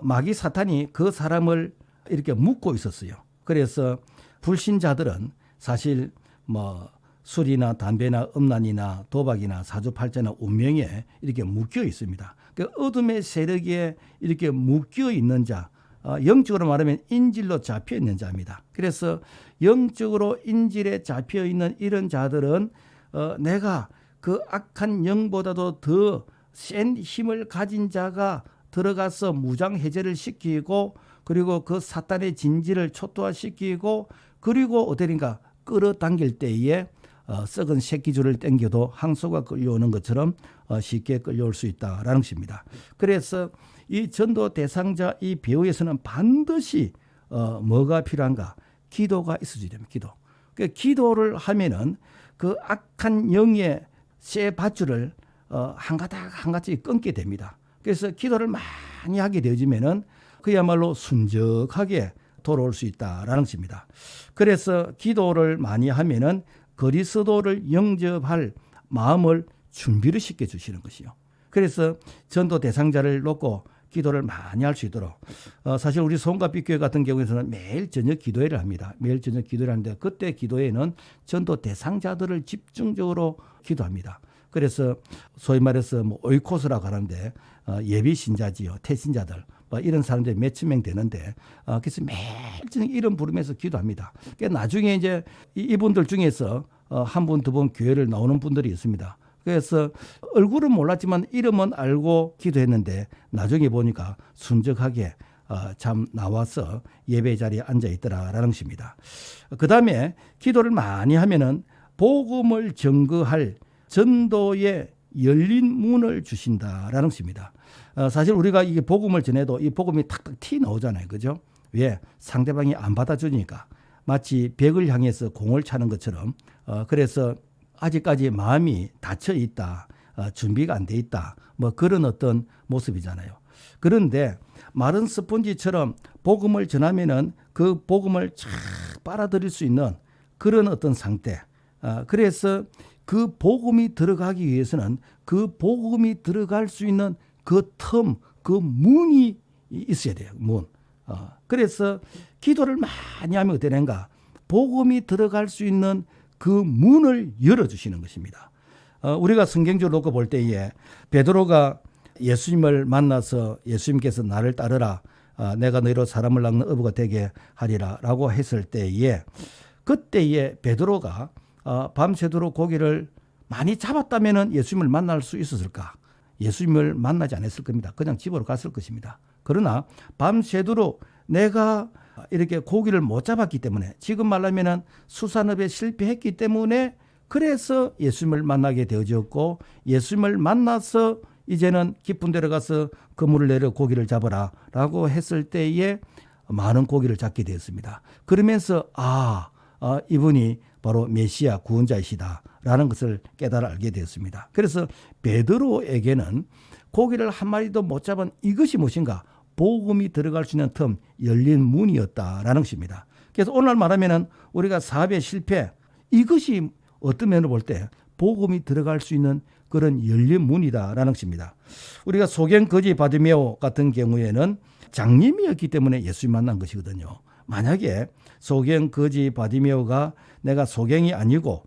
[SPEAKER 1] 마귀 사탄이 그 사람을 이렇게 묶고 있었어요. 그래서 불신자들은 사실 뭐 술이나 담배나 음란이나 도박이나 사주팔자나 운명에 이렇게 묶여 있습니다. 그 어둠의 세력에 이렇게 묶여 있는 자, 영적으로 말하면 인질로 잡혀 있는 자입니다. 그래서 영적으로 인질에 잡혀 있는 이런 자들은 내가 그 악한 영보다도 더 센 힘을 가진 자가 들어가서 무장 해제를 시키고, 그리고 그 사탄의 진지를 초토화시키고, 그리고 어디인가 끌어당길 때에 썩은 새끼줄을 당겨도 항소가 끌려오는 것처럼 쉽게 끌려올 수 있다라는 것입니다. 그래서 이 전도 대상자 이 배후에서는 반드시 뭐가 필요한가? 기도가 있어야 됩니다. 기도. 그 기도를 하면은 그 악한 영의 쇠 밧줄을 한 가닥 한 가닥 끊게 됩니다. 그래서 기도를 많이 하게 되어지면은 그야말로 순적하게 돌아올 수 있다라는 것입니다. 그래서 기도를 많이 하면은 그리스도를 영접할 마음을 준비를 시켜 주시는 것이요. 그래서 전도 대상자를 놓고 기도를 많이 할 수 있도록, 사실 우리 소원가빛교회 같은 경우에는 매일 저녁 기도회를 합니다. 매일 저녁 기도회를 하는데, 그때 기도회는 전도 대상자들을 집중적으로 기도합니다. 그래서 소위 말해서 뭐 오이코스라고 하는데 예비 신자지요, 태신자들 뭐 이런 사람들이 몇천 명 되는데, 그래서 매일 저녁 이름 부르면서 기도합니다. 그러니까 나중에 이제 이분들 중에서 한 분, 두 분 교회를 나오는 분들이 있습니다. 그래서 얼굴은 몰랐지만 이름은 알고 기도했는데 나중에 보니까 순적하게 참 나와서 예배 자리에 앉아 있더라라는 것입니다. 그 다음에 기도를 많이 하면은 복음을 증거할 전도의 열린 문을 주신다라는 것입니다. 사실 우리가 이게 복음을 전해도 이 복음이 탁탁 튀 나오잖아요. 그죠? 왜? 상대방이 안 받아주니까. 마치 벽을 향해서 공을 차는 것처럼. 그래서 아직까지 마음이 닫혀 있다, 준비가 안 돼 있다, 뭐 그런 어떤 모습이잖아요. 그런데 마른 스펀지처럼 복음을 전하면은 그 복음을 쫙 빨아들일 수 있는 그런 어떤 상태. 그래서 그 복음이 들어가기 위해서는 그 복음이 들어갈 수 있는 그 틈, 그 문이 있어야 돼요. 문. 그래서 기도를 많이 하면 어떻게 되는가? 복음이 들어갈 수 있는 그 문을 열어주시는 것입니다. 우리가 성경적으로 놓고 볼 때에 베드로가 예수님을 만나서 예수님께서 나를 따르라, 내가 너희로 사람을 낚는 어부가 되게 하리라 라고 했을 때에, 그때에 베드로가 밤새도록 고기를 많이 잡았다면 예수님을 만날 수 있었을까? 예수님을 만나지 않았을 겁니다. 그냥 집으로 갔을 것입니다. 그러나 밤새도록 내가 이렇게 고기를 못 잡았기 때문에, 지금 말하면 수산업에 실패했기 때문에, 그래서 예수님을 만나게 되어졌고, 예수님을 만나서 이제는 깊은 데로 가서 그물을 내려 고기를 잡아라 라고 했을 때에 많은 고기를 잡게 되었습니다. 그러면서 이분이 바로 메시아 구원자이시다 라는 것을 깨달아 알게 되었습니다. 그래서 베드로에게는 고기를 한 마리도 못 잡은 이것이 무엇인가? 복음이 들어갈 수 있는 틈, 열린 문이었다라는 것입니다. 그래서 오늘 말하면 우리가 사업의 실패, 이것이 어떤 면을 볼 때 복음이 들어갈 수 있는 그런 열린 문이다라는 것입니다. 우리가 소경 거지 바디메오 같은 경우에는 장님이었기 때문에 예수님 만난 것이거든요. 만약에 소경 거지 바디메오가 내가 소경이 아니고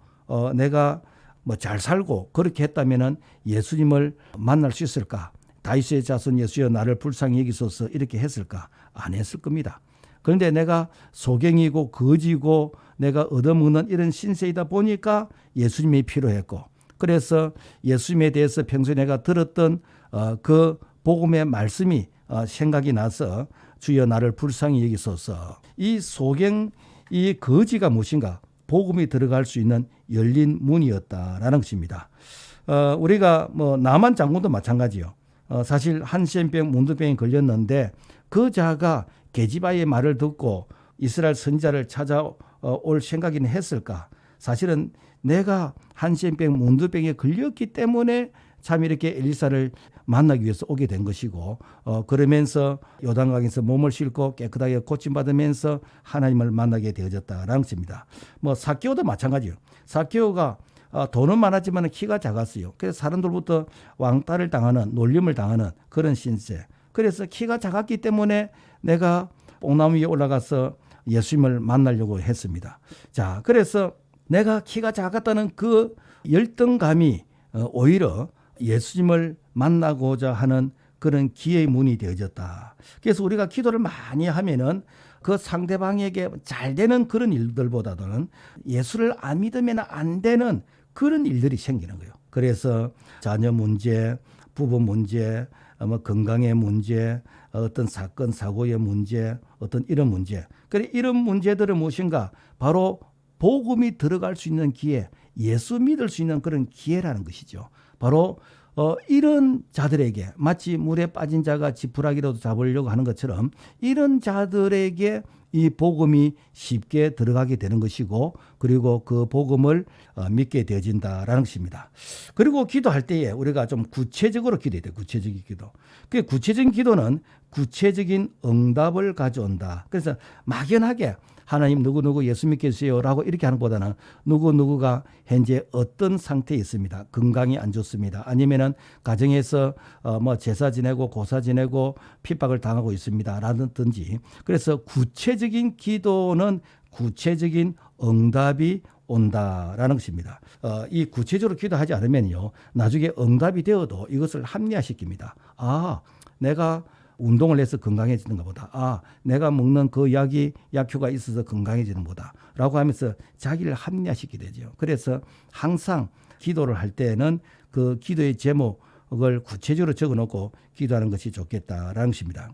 [SPEAKER 1] 내가 뭐 잘 살고 그렇게 했다면은 예수님을 만날 수 있을까? 다윗의 자손 예수여 나를 불쌍히 여기소서 이렇게 했을까? 안 했을 겁니다. 그런데 내가 소경이고 거지고 내가 얻어먹는 이런 신세이다 보니까 예수님이 필요했고, 그래서 예수님에 대해서 평소에 내가 들었던 그 복음의 말씀이 생각이 나서 주여 나를 불쌍히 여기소서. 이 소경, 이 거지가 무엇인가? 복음이 들어갈 수 있는 열린 문이었다라는 것입니다. 우리가 뭐 나만 장군도 마찬가지요. 사실 한센병 문두병이 걸렸는데 그 자가 게지바의 말을 듣고 이스라엘 선지자를 찾아올 생각이는 했을까? 사실은 내가 한센병 문두병에 걸렸기 때문에 참 이렇게 엘리사를 만나기 위해서 오게 된 것이고, 그러면서 요단강에서 몸을 싣고 깨끗하게 고침받으면서 하나님을 만나게 되어졌다라는 것입니다. 뭐 삭개오도 마찬가지예요. 삭개오가 돈은 많았지만 키가 작았어요. 그래서 사람들부터 왕따를 당하는, 놀림을 당하는 그런 신세. 그래서 키가 작았기 때문에 내가 뽕나무 위에 올라가서 예수님을 만나려고 했습니다. 자, 그래서 내가 키가 작았다는 그 열등감이 오히려 예수님을 만나고자 하는 그런 기회의 문이 되어졌다. 그래서 우리가 기도를 많이 하면은 그 상대방에게 잘 되는 그런 일들보다는 예수를 안 믿으면 안 되는 그런 일들이 생기는 거예요. 그래서 자녀 문제, 부부 문제, 건강의 문제, 어떤 사건, 사고의 문제, 어떤 이런 문제. 그래, 이런 문제들은 무엇인가? 바로 복음이 들어갈 수 있는 기회, 예수 믿을 수 있는 그런 기회라는 것이죠. 바로 이런 자들에게, 마치 물에 빠진 자가 지푸라기라도 잡으려고 하는 것처럼 이런 자들에게 이 복음이 쉽게 들어가게 되는 것이고, 그리고 그 복음을 믿게 되어진다라는 것입니다. 그리고 기도할 때에 우리가 좀 구체적으로 기도해야 돼요. 구체적인 기도. 그 구체적인 기도는 구체적인 응답을 가져온다. 그래서 막연하게 하나님 누구누구 예수 믿겠어요라고 이렇게 하는 것보다는 누구누구가 현재 어떤 상태에 있습니다. 건강이 안 좋습니다. 아니면은 가정에서 뭐 제사 지내고 고사 지내고 핍박을 당하고 있습니다. 라든지. 그래서 구체적인 기도는 구체적인 응답이 온다라는 것입니다. 이 구체적으로 기도하지 않으면요, 나중에 응답이 되어도 이것을 합리화시킵니다. 내가 운동을 해서 건강해지는가 보다. 내가 먹는 그 약이 약효가 있어서 건강해지는 보다. 라고 하면서 자기를 합리화시키게 되죠. 그래서 항상 기도를 할 때는 그 기도의 제목을 구체적으로 적어놓고 기도하는 것이 좋겠다라는 것입니다.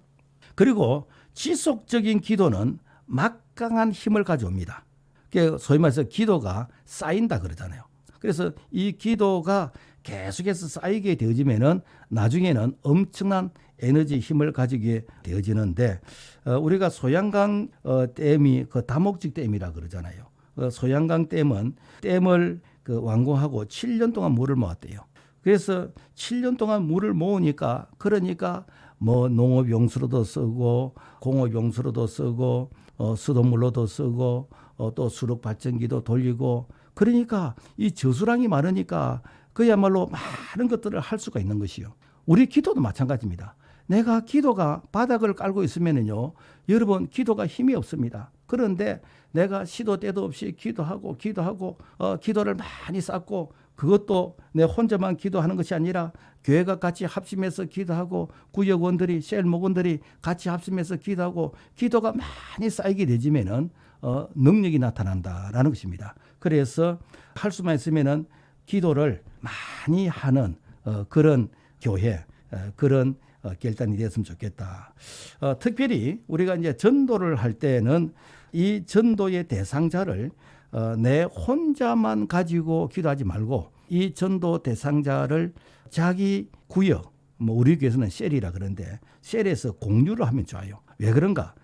[SPEAKER 1] 그리고 지속적인 기도는 막강한 힘을 가져옵니다. 소위 말해서 기도가 쌓인다 그러잖아요. 그래서 이 기도가 계속해서 쌓이게 되어지면은 나중에는 엄청난 에너지 힘을 가지게 되어지는데, 우리가 소양강 댐이 그 다목적 댐이라 그러잖아요. 소양강 댐은 댐을 완공하고 7년 동안 물을 모았대요. 그래서 7년 동안 물을 모으니까, 그러니까 뭐 농업용수로도 쓰고 공업용수로도 쓰고 수돗물로도 쓰고 또 수력 발전기도 돌리고, 그러니까 이 저수량이 많으니까 그야말로 많은 것들을 할 수가 있는 것이요. 우리 기도도 마찬가지입니다. 내가 기도가 바닥을 깔고 있으면요, 여러분 기도가 힘이 없습니다. 그런데 내가 시도 때도 없이 기도하고 기도를 많이 쌓고, 그것도 내 혼자만 기도하는 것이 아니라 교회가 같이 합심해서 기도하고 구역원들이 셀목원들이 같이 합심해서 기도하고 기도가 많이 쌓이게 되지면은 능력이 나타난다라는 것입니다. 그래서 할 수만 있으면은 기도를 많이 하는 그런 교회, 그런 결단이 되었으면 좋겠다. 특별히 우리가 이제 전도를 할 때는 이 전도의 대상자를 내 혼자만 가지고 기도하지 말고, 이 전도 대상자를 자기 구역, 우리 교회에서는 셀이라 그러는데 셀에서 공유를 하면 좋아요. 왜 그런가?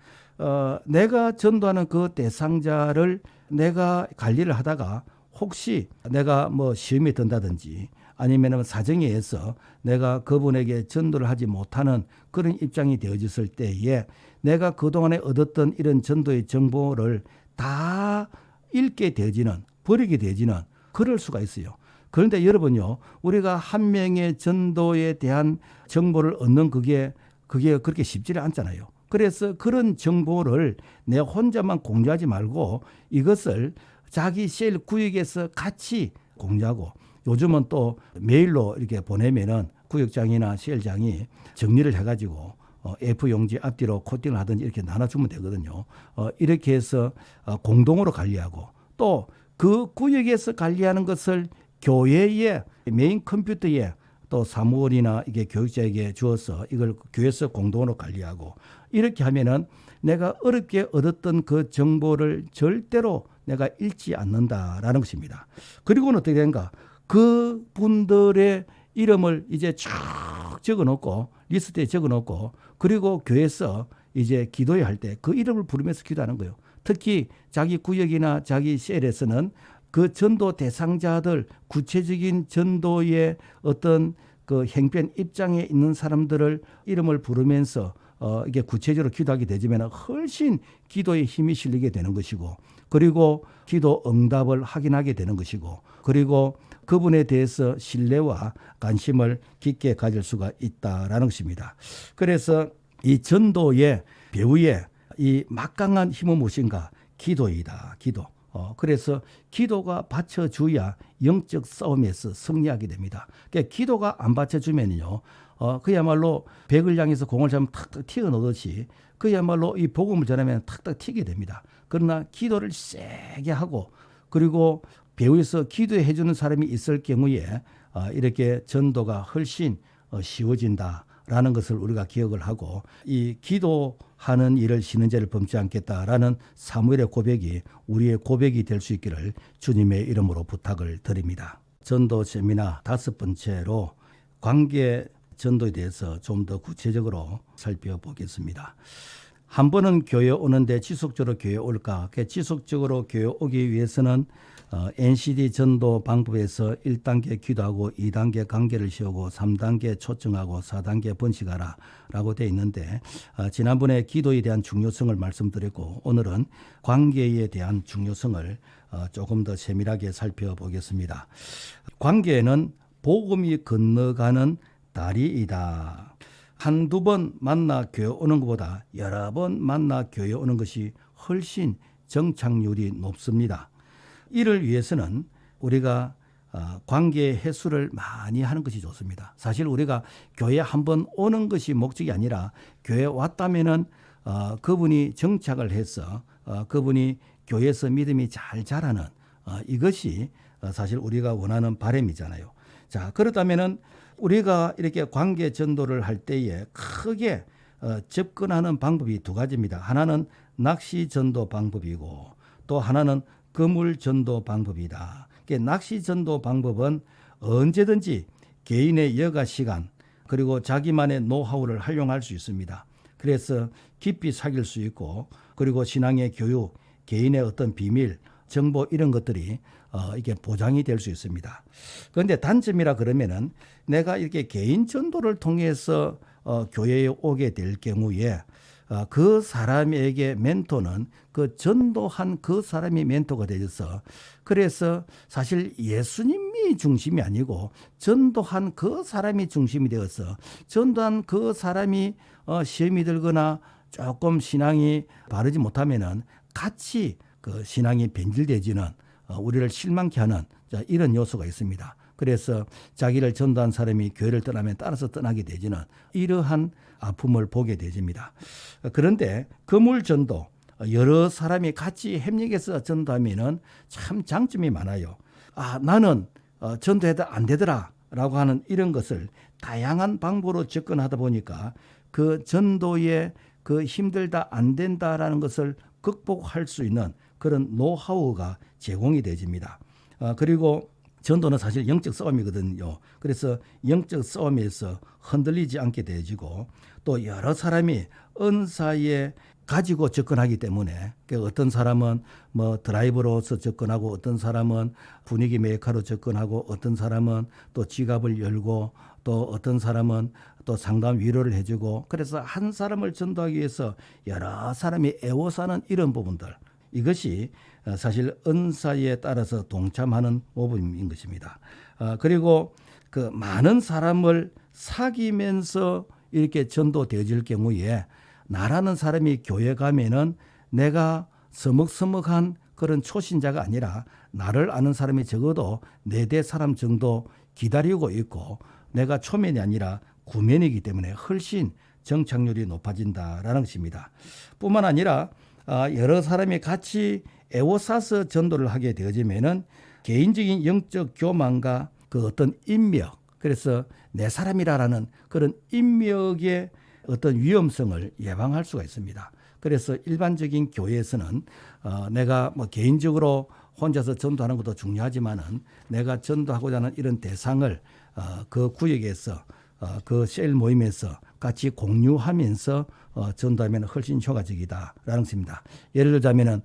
[SPEAKER 1] 내가 전도하는 그 대상자를 내가 관리를 하다가 혹시 내가 시험에 든다든지 아니면 사정에 의해서 내가 그분에게 전도를 하지 못하는 그런 입장이 되어졌을 때에 내가 그동안에 얻었던 이런 전도의 정보를 다 잃게 되어지는, 버리게 되어지는 그럴 수가 있어요. 그런데 여러분요, 우리가 한 명의 전도에 대한 정보를 얻는 그게 그렇게 쉽지는 않잖아요. 그래서 그런 정보를 내 혼자만 공유하지 말고 이것을 자기 셀 구역에서 같이 공유하고, 요즘은 또 메일로 이렇게 보내면은 구역장이나 셀장이 정리를 해가지고 F 용지 앞뒤로 코팅을 하든지 이렇게 나눠주면 되거든요. 이렇게 해서 공동으로 관리하고, 또 그 구역에서 관리하는 것을 교회의 메인 컴퓨터에 또 사무원이나 이게 교육자에게 주어서 이걸 교회에서 공동으로 관리하고, 이렇게 하면은 내가 어렵게 얻었던 그 정보를 절대로 내가 잃지 않는다라는 것입니다. 그리고는 어떻게 되는가? 그 분들의 이름을 이제 쭉 적어놓고, 리스트에 적어놓고, 그리고 교회에서 이제 기도회 할 때 그 이름을 부르면서 기도하는 거예요. 특히 자기 구역이나 자기 셀에서는 그 전도 대상자들, 구체적인 전도의 어떤 그 형편 입장에 있는 사람들을 이름을 부르면서 이게 구체적으로 기도하게 되지면 훨씬 기도에 힘이 실리게 되는 것이고, 그리고 기도 응답을 확인하게 되는 것이고, 그리고 그분에 대해서 신뢰와 관심을 깊게 가질 수가 있다라는 것입니다. 그래서 이 전도의 배후에 이 막강한 힘은 무엇인가? 기도이다. 기도. 그래서 기도가 받쳐줘야 영적 싸움에서 승리하게 됩니다. 그러니까 기도가 안 받쳐주면요, 그야말로 백을 향해서 공을 잡으면 탁탁 튀어놓듯이 그야말로 이 복음을 전하면 탁탁 튀게 됩니다. 그러나 기도를 세게 하고, 그리고 배후에서 기도해 주는 사람이 있을 경우에 이렇게 전도가 훨씬 쉬워진다라는 것을 우리가 기억을 하고, 이 기도하는 일을 쉬는 죄를 범치 않겠다라는 사무엘의 고백이 우리의 고백이 될 수 있기를 주님의 이름으로 부탁을 드립니다. 전도 세미나 5번째로 관계 전도에 대해서 좀 더 구체적으로 살펴보겠습니다. 한 번은 교회 오는데 지속적으로 교회 올까? 지속적으로 교회 오기 위해서는 NCD 전도 방법에서 1단계 기도하고 2단계 관계를 세우고 3단계 초청하고 4단계 번식하라 라고 되어 있는데, 지난번에 기도에 대한 중요성을 말씀드렸고 오늘은 관계에 대한 중요성을 조금 더 세밀하게 살펴보겠습니다. 관계는 복음이 건너가는 다리이다. 한두 번 만나 교회 오는 것보다 여러 번 만나 교회 오는 것이 훨씬 정착률이 높습니다. 이를 위해서는 우리가 관계 회수를 많이 하는 것이 좋습니다. 사실 우리가 교회 한번 오는 것이 목적이 아니라 교회 왔다면은 그분이 정착을 해서 그분이 교회에서 믿음이 잘 자라는 이것이 사실 우리가 원하는 바람이잖아요. 자, 그렇다면은 우리가 이렇게 관계 전도를 할 때에 크게 접근하는 방법이 두 가지입니다. 하나는 낚시 전도 방법이고 또 하나는 그물 전도 방법이다. 낚시 전도 방법은 언제든지 개인의 여가 시간 그리고 자기만의 노하우를 활용할 수 있습니다. 그래서 깊이 사귈 수 있고, 그리고 신앙의 교육, 개인의 어떤 비밀, 정보 이런 것들이 이게 보장이 될 수 있습니다. 그런데 단점이라 그러면은 내가 이렇게 개인 전도를 통해서 교회에 오게 될 경우에 그 사람에게 멘토는 그 전도한 그 사람이 멘토가 되어서, 그래서 사실 예수님이 중심이 아니고 전도한 그 사람이 중심이 되어서 전도한 그 사람이 시험이 들거나 조금 신앙이 바르지 못하면은 같이 그 신앙이 변질되지는 우리를 실망케 하는 이런 요소가 있습니다. 그래서 자기를 전도한 사람이 교회를 떠나면 따라서 떠나게 되지는 이러한 아픔을 보게 되집니다. 그런데 거물 전도, 여러 사람이 같이 협력해서 전도하면은 참 장점이 많아요. 나는 전도해도 안 되더라 라고 하는 이런 것을 다양한 방법으로 접근하다 보니까 그 전도에 그 힘들다 안 된다라는 것을 극복할 수 있는 그런 노하우가 제공이 되집니다. 그리고 전도는 사실 영적 싸움이거든요. 그래서 영적 싸움에서 흔들리지 않게 되어지고 또 여러 사람이 은사에 가지고 접근하기 때문에 어떤 사람은 뭐 드라이브로서 접근하고 어떤 사람은 분위기 메이커로 접근하고 어떤 사람은 또 지갑을 열고 또 어떤 사람은 또 상담 위로를 해주고 그래서 한 사람을 전도하기 위해서 여러 사람이 애워사는 이런 부분들 이것이 사실 은사에 따라서 동참하는 모범인 것입니다. 그리고 그 많은 사람을 사귀면서 이렇게 전도되어질 경우에 나라는 사람이 교회 가면은 내가 서먹서먹한 그런 초신자가 아니라 나를 아는 사람이 적어도 4대 사람 정도 기다리고 있고 내가 초면이 아니라 구면이기 때문에 훨씬 정착률이 높아진다라는 것입니다. 뿐만 아니라 여러 사람이 같이 애워싸서 전도를 하게 되어지면은 개인적인 영적 교만과 그 어떤 인력, 그래서 내 사람이라는 그런 인력의 어떤 위험성을 예방할 수가 있습니다. 그래서 일반적인 교회에서는 내가 뭐 개인적으로 혼자서 전도하는 것도 중요하지만은 내가 전도하고자 하는 이런 대상을 그 구역에서 그 셀 모임에서 같이 공유하면서 전도하면 훨씬 효과적이다라는 것입니다. 예를 들자면은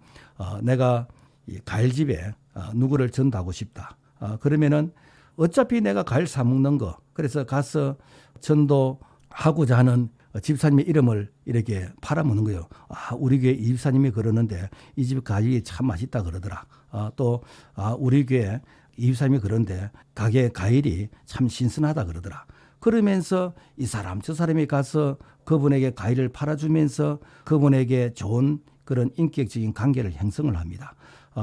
[SPEAKER 1] 내가 과일집에 누구를 전도하고 싶다. 그러면은 어차피 내가 과일 사 먹는 거 그래서 가서 전도하고자 하는 집사님의 이름을 이렇게 팔아먹는 거예요. 우리 교회 이 집사님이 그러는데 이 집 과일이 참 맛있다 그러더라. 또 우리 교회 이 집사님이 그러는데 가게 과일이 참 신선하다 그러더라. 그러면서 이 사람 저 사람이 가서 그분에게 과일을 팔아주면서 그분에게 좋은 그런 인격적인 관계를 형성을 합니다.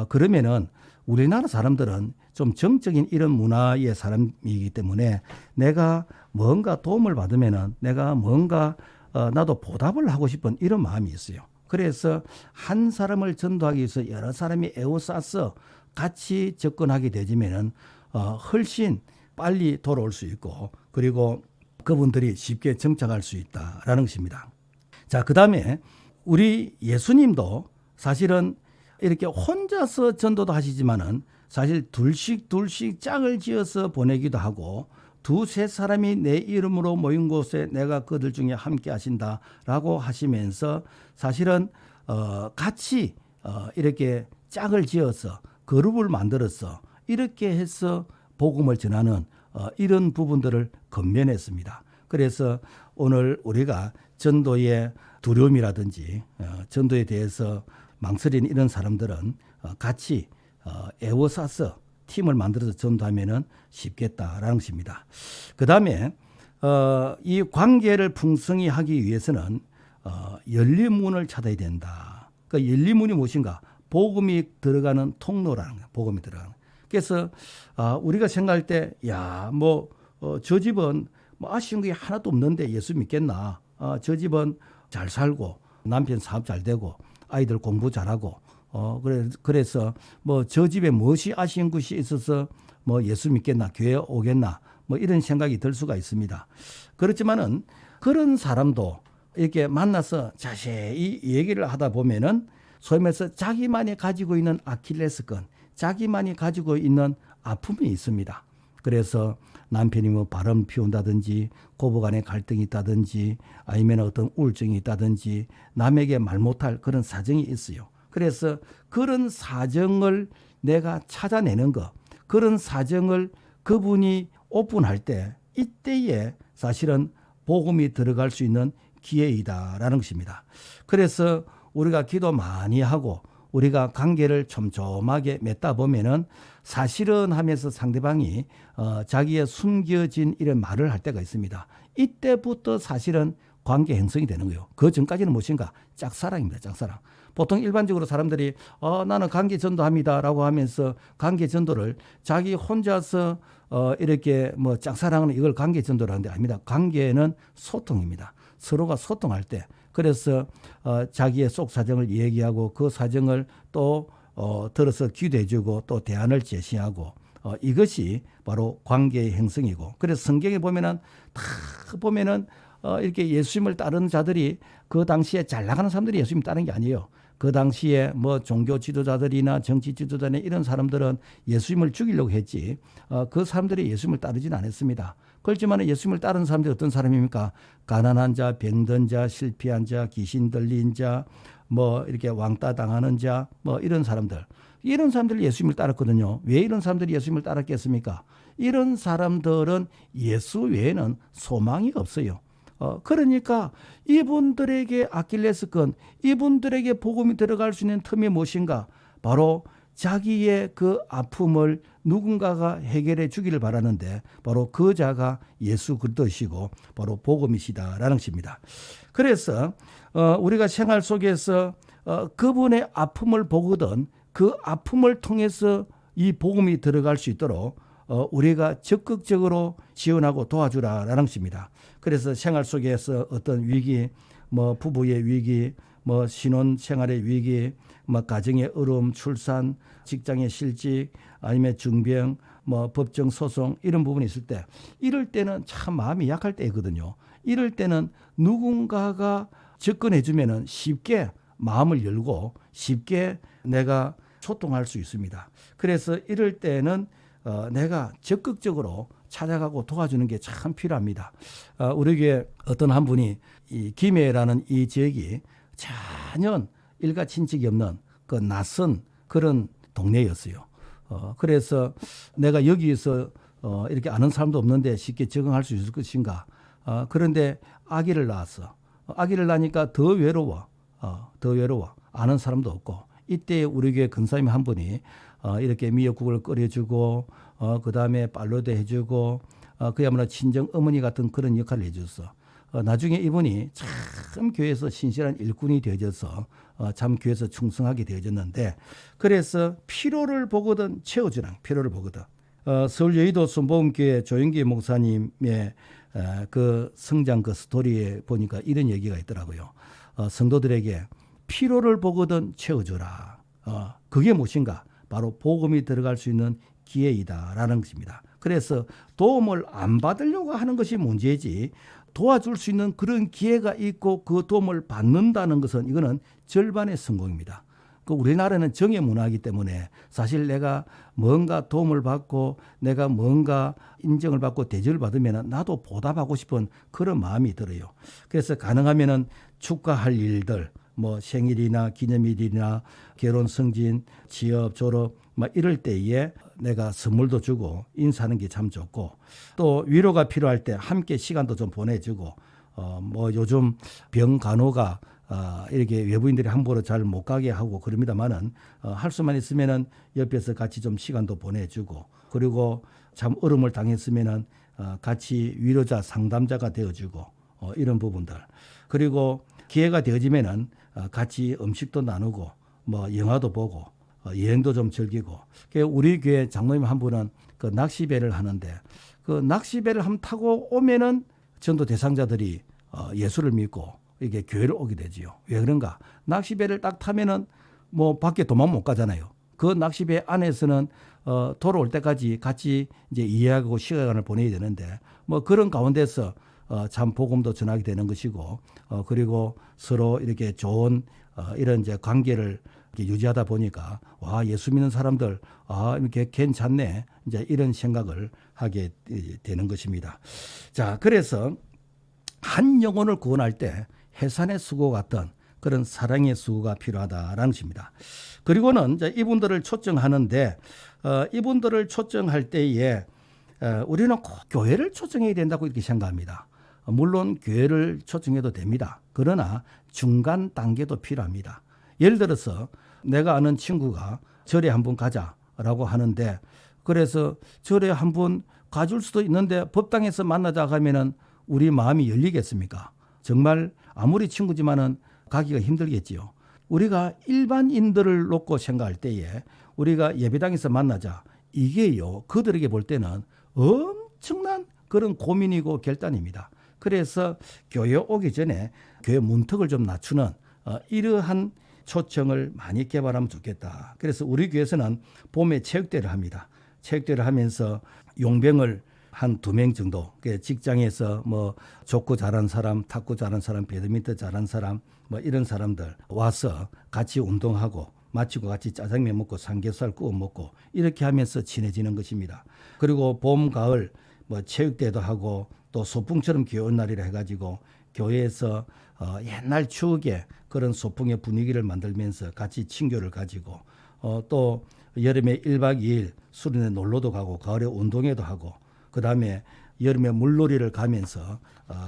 [SPEAKER 1] 그러면은 우리나라 사람들은 좀 정적인 이런 문화의 사람이기 때문에 내가 뭔가 도움을 받으면은 내가 뭔가 나도 보답을 하고 싶은 이런 마음이 있어요. 그래서 한 사람을 전도하기 위해서 여러 사람이 애워싸서 같이 접근하게 되지면은 훨씬 빨리 돌아올 수 있고 그리고 그분들이 쉽게 정착할 수 있다라는 것입니다. 자, 그다음에 우리 예수님도 사실은 이렇게 혼자서 전도도 하시지만은 사실 둘씩 짝을 지어서 보내기도 하고 2-3 사람이 내 이름으로 모인 곳에 내가 그들 중에 함께 하신다라고 하시면서 사실은 같이 이렇게 짝을 지어서 그룹을 만들어서 이렇게 해서 복음을 전하는 이런 부분들을 건면했습니다. 그래서 오늘 우리가 전도의 두려움이라든지 전도에 대해서 망설이는 이런 사람들은 같이 애워싸서 팀을 만들어서 전도하면은 쉽겠다라는 것입니다. 그 다음에 이 관계를 풍성히 하기 위해서는 열린 문을 찾아야 된다. 그 열린 문이 무엇인가? 복음이 들어가는 통로라는 거예요. 복음이 들어가는. 그래서 우리가 생각할 때, 저 집은 뭐 아쉬운 게 하나도 없는데 예수 믿겠나? 저 집은 잘 살고 남편 사업 잘 되고 아이들 공부 잘하고 그래서 뭐 저 집에 무엇이 아쉬운 것이 있어서 뭐 예수 믿겠나? 교회 오겠나? 뭐 이런 생각이 들 수가 있습니다. 그렇지만은 그런 사람도 이렇게 만나서 자세히 얘기를 하다 보면은 소위 말해서 자기만이 가지고 있는 아킬레스건, 자기만이 가지고 있는 아픔이 있습니다. 그래서 남편이 뭐 바람 피운다든지 고부간에 갈등이 있다든지 아니면 어떤 우울증이 있다든지 남에게 말 못할 그런 사정이 있어요. 그래서 그런 사정을 내가 찾아내는 거, 그런 사정을 그분이 오픈할 때 이때에 사실은 복음이 들어갈 수 있는 기회이다라는 것입니다. 그래서 우리가 기도 많이 하고 우리가 관계를 촘촘하게 맺다 보면은 사실은 하면서 상대방이 자기의 숨겨진 이런 말을 할 때가 있습니다. 이때부터 사실은 관계 형성이 되는 거예요. 그 전까지는 무엇인가? 짝사랑입니다. 짝사랑. 보통 일반적으로 사람들이 나는 관계 전도합니다라고 하면서 관계 전도를 자기 혼자서 이렇게 뭐 짝사랑은 이걸 관계 전도를 하는데 아닙니다. 관계는 소통입니다. 서로가 소통할 때 그래서 자기의 속 사정을 얘기하고 그 사정을 또 들어서 기도해주고 또 대안을 제시하고 이것이 바로 관계의 형성이고 그래서 성경에 보면은 다 보면은 이렇게 예수님을 따르는 자들이 그 당시에 잘 나가는 사람들이 예수님 따르는 게 아니에요. 그 당시에 뭐 종교 지도자들이나 정치 지도자나 이런 사람들은 예수님을 죽이려고 했지 그 사람들이 예수님을 따르지는 않았습니다. 그렇지만 예수님을 따르는 사람들이 어떤 사람입니까? 가난한 자, 병든 자, 실패한 자, 귀신 들린 자, 뭐 이렇게 왕따 당하는 자, 뭐 이런 사람들. 이런 사람들이 예수님을 따랐거든요. 왜 이런 사람들이 예수님을 따랐겠습니까? 이런 사람들은 예수 외에는 소망이 없어요. 그러니까 이분들에게 아킬레스건, 이분들에게 복음이 들어갈 수 있는 틈이 무엇인가? 바로 자기의 그 아픔을 누군가가 해결해 주기를 바라는데 바로 그 자가 예수 그리스도이시고 바로 복음이시다라는 것입니다. 그래서 우리가 생활 속에서 그분의 아픔을 보거든 그 아픔을 통해서 이 복음이 들어갈 수 있도록 우리가 적극적으로 지원하고 도와주라라는 것입니다. 그래서 생활 속에서 어떤 위기, 뭐 부부의 위기, 뭐 신혼 생활의 위기, 뭐 가정의 어려움, 출산, 직장의 실직, 아니면 중병, 뭐 법정 소송 이런 부분이 있을 때 이럴 때는 참 마음이 약할 때거든요. 이럴 때는 누군가가 접근해 주면은 쉽게 마음을 열고 쉽게 내가 소통할 수 있습니다. 그래서 이럴 때는 내가 적극적으로 찾아가고 도와주는 게 참 필요합니다. 우리에게 어떤 한 분이 이 김해라는 이 지역이 전혀 일가 친척이 없는 그 낯선 그런 동네였어요. 그래서 내가 여기서 이렇게 아는 사람도 없는데 쉽게 적응할 수 있을 것인가. 그런데 아기를 낳았어. 아기를 낳으니까 더 외로워. 더 외로워. 아는 사람도 없고. 이때 우리 교회 근사님 한 분이 이렇게 미역국을 끓여주고 그 다음에 빨로도 해주고 그야말로 친정 어머니 같은 그런 역할을 해줬어. 나중에 이분이 참 교회에서 신실한 일꾼이 되어져서 참 교회에서 충성하게 되어졌는데 그래서 필요를 보거든 채워주라. 필요를 보거든. 서울 여의도 순복음교회 조영기 목사님의 그 성장 그 스토리에 보니까 이런 얘기가 있더라고요. 성도들에게 필요를 보거든 채워주라. 그게 무엇인가? 바로 복음이 들어갈 수 있는 기회이다라는 것입니다. 그래서 도움을 안 받으려고 하는 것이 문제지 도와줄 수 있는 그런 기회가 있고 그 도움을 받는다는 것은 이거는 절반의 성공입니다. 그 우리나라는 정의 문화이기 때문에 사실 내가 뭔가 도움을 받고 내가 뭔가 인정을 받고 대접을 받으면 나도 보답하고 싶은 그런 마음이 들어요. 그래서 가능하면은 축하할 일들 뭐 생일이나 기념일이나 결혼 승진, 취업, 졸업 막 이럴 때에 내가 선물도 주고 인사하는 게 참 좋고 또 위로가 필요할 때 함께 시간도 좀 보내주고 뭐 요즘 병 간호가 이렇게 외부인들이 함부로 잘 못 가게 하고 그럽니다만은 할 수만 있으면은 옆에서 같이 좀 시간도 보내주고 그리고 참 어려움을 당했으면은 같이 위로자 상담자가 되어주고 이런 부분들 그리고 기회가 되어지면은 같이 음식도 나누고 뭐 영화도 보고 여행도 좀 즐기고 우리 교회 장로님 한 분은 그 낚시배를 하는데 그 낚시배를 한번 타고 오면은 전도 대상자들이 예수를 믿고 이게 교회를 오게 되지요. 왜 그런가? 낚시배를 딱 타면은 뭐 밖에 도망 못 가잖아요. 그 낚시배 안에서는 돌아올 때까지 같이 이제 이해하고 시간을 보내야 되는데 뭐 그런 가운데서 참 복음도 전하게 되는 것이고 그리고 서로 이렇게 좋은 이런 이제 관계를 이렇게 유지하다 보니까 와 예수 믿는 사람들 이렇게 괜찮네 이제 이런 생각을 하게 되는 것입니다. 자 그래서 한 영혼을 구원할 때 해산의 수고 같은 그런 사랑의 수고가 필요하다라는 것입니다. 그리고는 이제 이분들을 초청하는데 이분들을 초청할 때에 우리는 꼭 교회를 초청해야 된다고 이렇게 생각합니다. 물론 교회를 초청해도 됩니다. 그러나 중간 단계도 필요합니다. 예를 들어서 내가 아는 친구가 절에 한번 가자라고 하는데 그래서 절에 한번 가줄 수도 있는데 법당에서 만나자 하면은 우리 마음이 열리겠습니까? 정말 아무리 친구지만은 가기가 힘들겠지요. 우리가 일반인들을 놓고 생각할 때에 우리가 예배당에서 만나자, 이게요, 그들에게 볼 때는 엄청난 그런 고민이고 결단입니다. 그래서 교회 오기 전에 교회 문턱을 좀 낮추는 이러한 초청을 많이 개발하면 좋겠다. 그래서 우리 교회에서는 봄에 체육대회를 합니다. 체육대회를 하면서 용병을 한 2명 정도, 직장에서 뭐 족구 잘하는 사람, 탁구 잘하는 사람, 배드민턴 잘하는 사람, 뭐 이런 사람들 와서 같이 운동하고 마치고 같이 짜장면 먹고 삼겹살 구워 먹고 이렇게 하면서 친해지는 것입니다. 그리고 봄, 가을 뭐 체육대회도 하고 또 소풍처럼 교회 온 날이라 해가지고 교회에서 옛날 추억의 그런 소풍의 분위기를 만들면서 같이 친교를 가지고 또 여름에 1박 2일 수련회 놀러도 가고 가을에 운동회도 하고 그다음에 여름에 물놀이를 가면서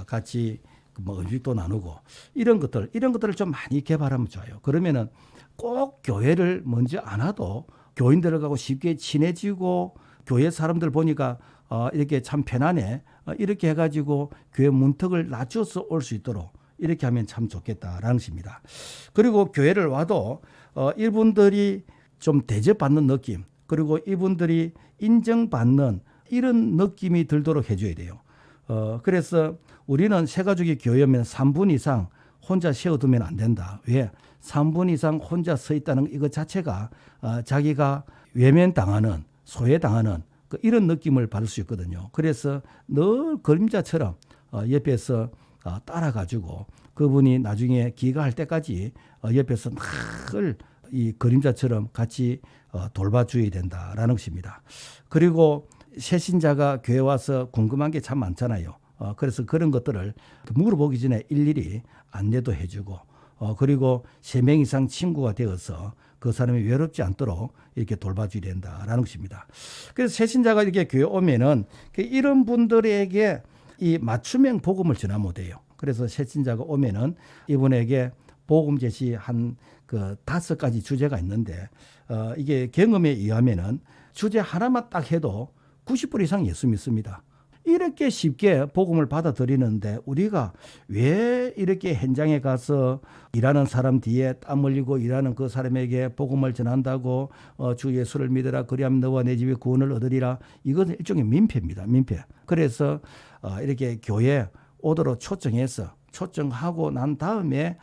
[SPEAKER 1] 같이 뭐 음식도 나누고 이런 것들을 좀 많이 개발하면 좋아요. 그러면은 꼭 교회를 먼저 안 와도 교인들하고 쉽게 친해지고 교회 사람들 보니까 이렇게 참 편하네. 이렇게 해가지고 교회 문턱을 낮춰서 올 수 있도록 이렇게 하면 참 좋겠다라는 것입니다. 그리고 교회를 와도 이분들이 좀 대접받는 느낌, 그리고 이분들이 인정받는 이런 느낌이 들도록 해줘야 돼요. 그래서 우리는 새가족이 교회 오면 3분 이상 혼자 세워두면 안 된다. 왜? 3분 이상 혼자 서 있다는 이것 자체가 자기가 외면당하는, 소외당하는 이런 느낌을 받을 수 있거든요. 그래서 늘 그림자처럼 옆에서 따라가지고 그분이 나중에 귀가할 때까지 옆에서 늘 이 그림자처럼 같이 돌봐줘야 된다라는 것입니다. 그리고 새신자가 교회 와서 궁금한 게 참 많잖아요. 그래서 그런 것들을 물어보기 전에 일일이 안내도 해주고 그리고 3명 이상 친구가 되어서 그 사람이 외롭지 않도록 이렇게 돌봐줘야 된다라는 것입니다. 그래서 새신자가 이렇게 교회 오면은 이런 분들에게 이 맞춤형 복음을 전하면 돼요. 그래서 새신자가 오면은 이분에게 복음 제시 한 5가지 주제가 있는데 이게 경험에 의하면은 주제 하나만 딱 해도 90% 이상 예수 믿습니다. 이렇게 쉽게 복음을 받아들이는데 우리가 왜 이렇게 현장에 가서 일하는 사람 뒤에 땀 흘리고 일하는 그 사람에게 복음을 전한다고 주 예수를 믿으라 그리하면 너와 내 집이 구원을 얻으리라. 이건 일종의 민폐입니다. 민폐. 그래서 이렇게 교회 오도록 초청하고 난 다음에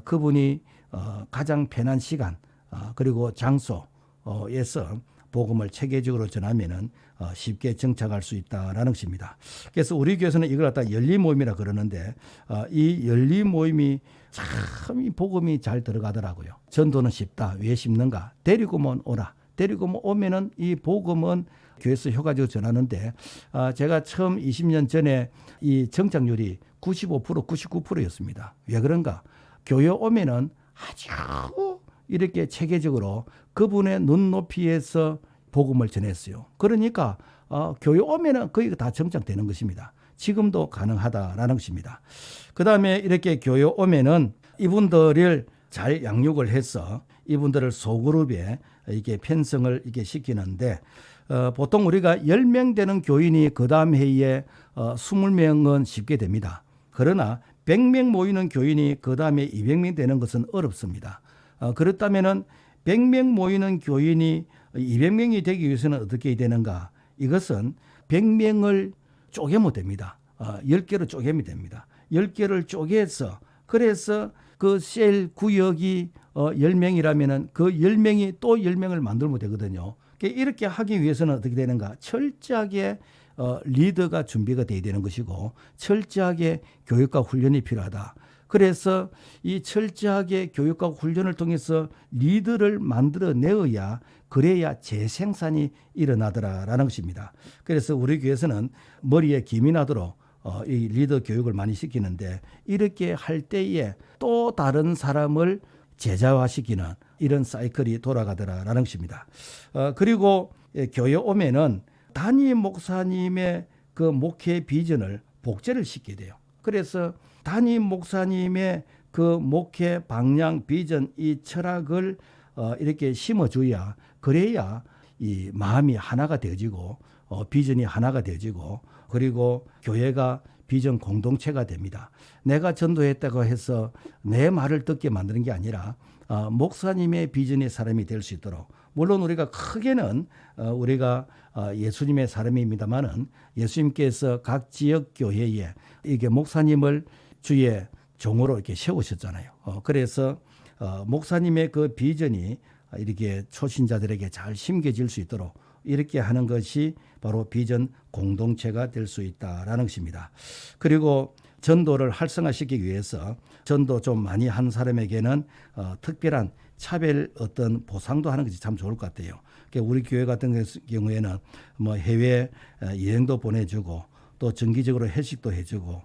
[SPEAKER 1] 그분이 가장 편한 시간 그리고 장소에서 복음을 체계적으로 전하면은 쉽게 정착할 수 있다라는 것입니다. 그래서 우리 교회에서는 이걸 갖다 열린 모임이라 그러는데 이 열린 모임이 참 이 복음이 잘 들어가더라고요. 전도는 쉽다. 왜 쉽는가? 데리고만 오라. 데리고 오면은 이 복음은 교회에서 효과적으로 전하는데 제가 처음 20년 전에 이 정착률이 95%, 99%였습니다. 왜 그런가? 교회 오면은 아주 이렇게 체계적으로 그분의 눈높이에서 복음을 전했어요. 그러니까 교회 오면은 거의 다 정착되는 것입니다. 지금도 가능하다라는 것입니다. 그 다음에 이렇게 교회 오면은 이분들을 잘 양육을 해서 이분들을 소그룹에 이게 편성을 이게 시키는데 보통 우리가 10명 되는 교인이 그 다음 해에 20명은 쉽게 됩니다. 그러나 100명 모이는 교인이 그 다음에 200명 되는 것은 어렵습니다. 그렇다면은 100명 모이는 교인이 200명이 되기 위해서는 어떻게 되는가? 이것은 100명을 쪼개면 됩니다. 10개로 쪼개면 됩니다. 10개를 쪼개서 그래서 그 셀 구역이 10명이라면은 그 10명이 또 10명을 만들면 되거든요. 이렇게 하기 위해서는 어떻게 되는가? 철저하게 리더가 준비가 돼야 되는 것이고 철저하게 교육과 훈련이 필요하다. 그래서 이 철저하게 교육과 훈련을 통해서 리더를 만들어내어야 그래야 재생산이 일어나더라라는 것입니다. 그래서 우리 교회에서는 머리에 김이 나도록 이 리더 교육을 많이 시키는데 이렇게 할 때에 또 다른 사람을 제자화시키는 이런 사이클이 돌아가더라라는 것입니다. 그리고 교회 오면은 담임 목사님의 그 목회 비전을 복제를 시켜야 돼요. 그래서 담임 목사님의 그 목회 방향 비전 이 철학을 이렇게 심어줘야 그래야 이 마음이 하나가 되어지고 비전이 하나가 되어지고 그리고 교회가 비전 공동체가 됩니다. 내가 전도했다고 해서 내 말을 듣게 만드는 게 아니라 목사님의 비전의 사람이 될 수 있도록, 물론 우리가 크게는 우리가 예수님의 사람입니다만은 예수님께서 각 지역 교회에 이게 목사님을 주의 종으로 이렇게 세우셨잖아요. 그래서 목사님의 그 비전이 이렇게 초신자들에게 잘 심겨질 수 있도록 이렇게 하는 것이 바로 비전 공동체가 될 수 있다라는 것입니다. 그리고 전도를 활성화시키기 위해서 전도 좀 많이 한 사람에게는 특별한 차별 어떤 보상도 하는 것이 참 좋을 것 같아요. 우리 교회 같은 경우에는 뭐 해외 여행도 보내주고 또 정기적으로 회식도 해주고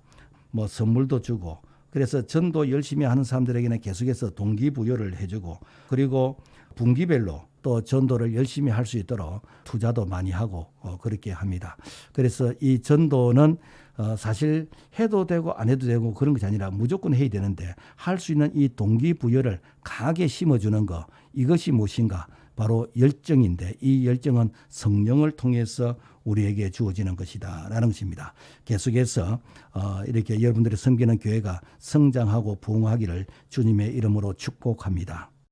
[SPEAKER 1] 뭐 선물도 주고, 그래서 전도 열심히 하는 사람들에게는 계속해서 동기부여를 해주고, 그리고 분기별로 또 전도를 열심히 할 수 있도록 투자도 많이 하고 그렇게 합니다. 그래서 이 전도는 사실 해도 되고 안 해도 되고 그런 것이 아니라 무조건 해야 되는데, 할 수 있는 이 동기부여를 강하게 심어주는 것, 이것이 무엇인가? 바로 열정인데, 이 열정은 성령을 통해서 우리에게 주어지는 것이다 라는 것입니다. 계속해서 이렇게 여러분들이 섬기는 교회가 성장하고 부흥하기를 주님의 이름으로 축복합니다.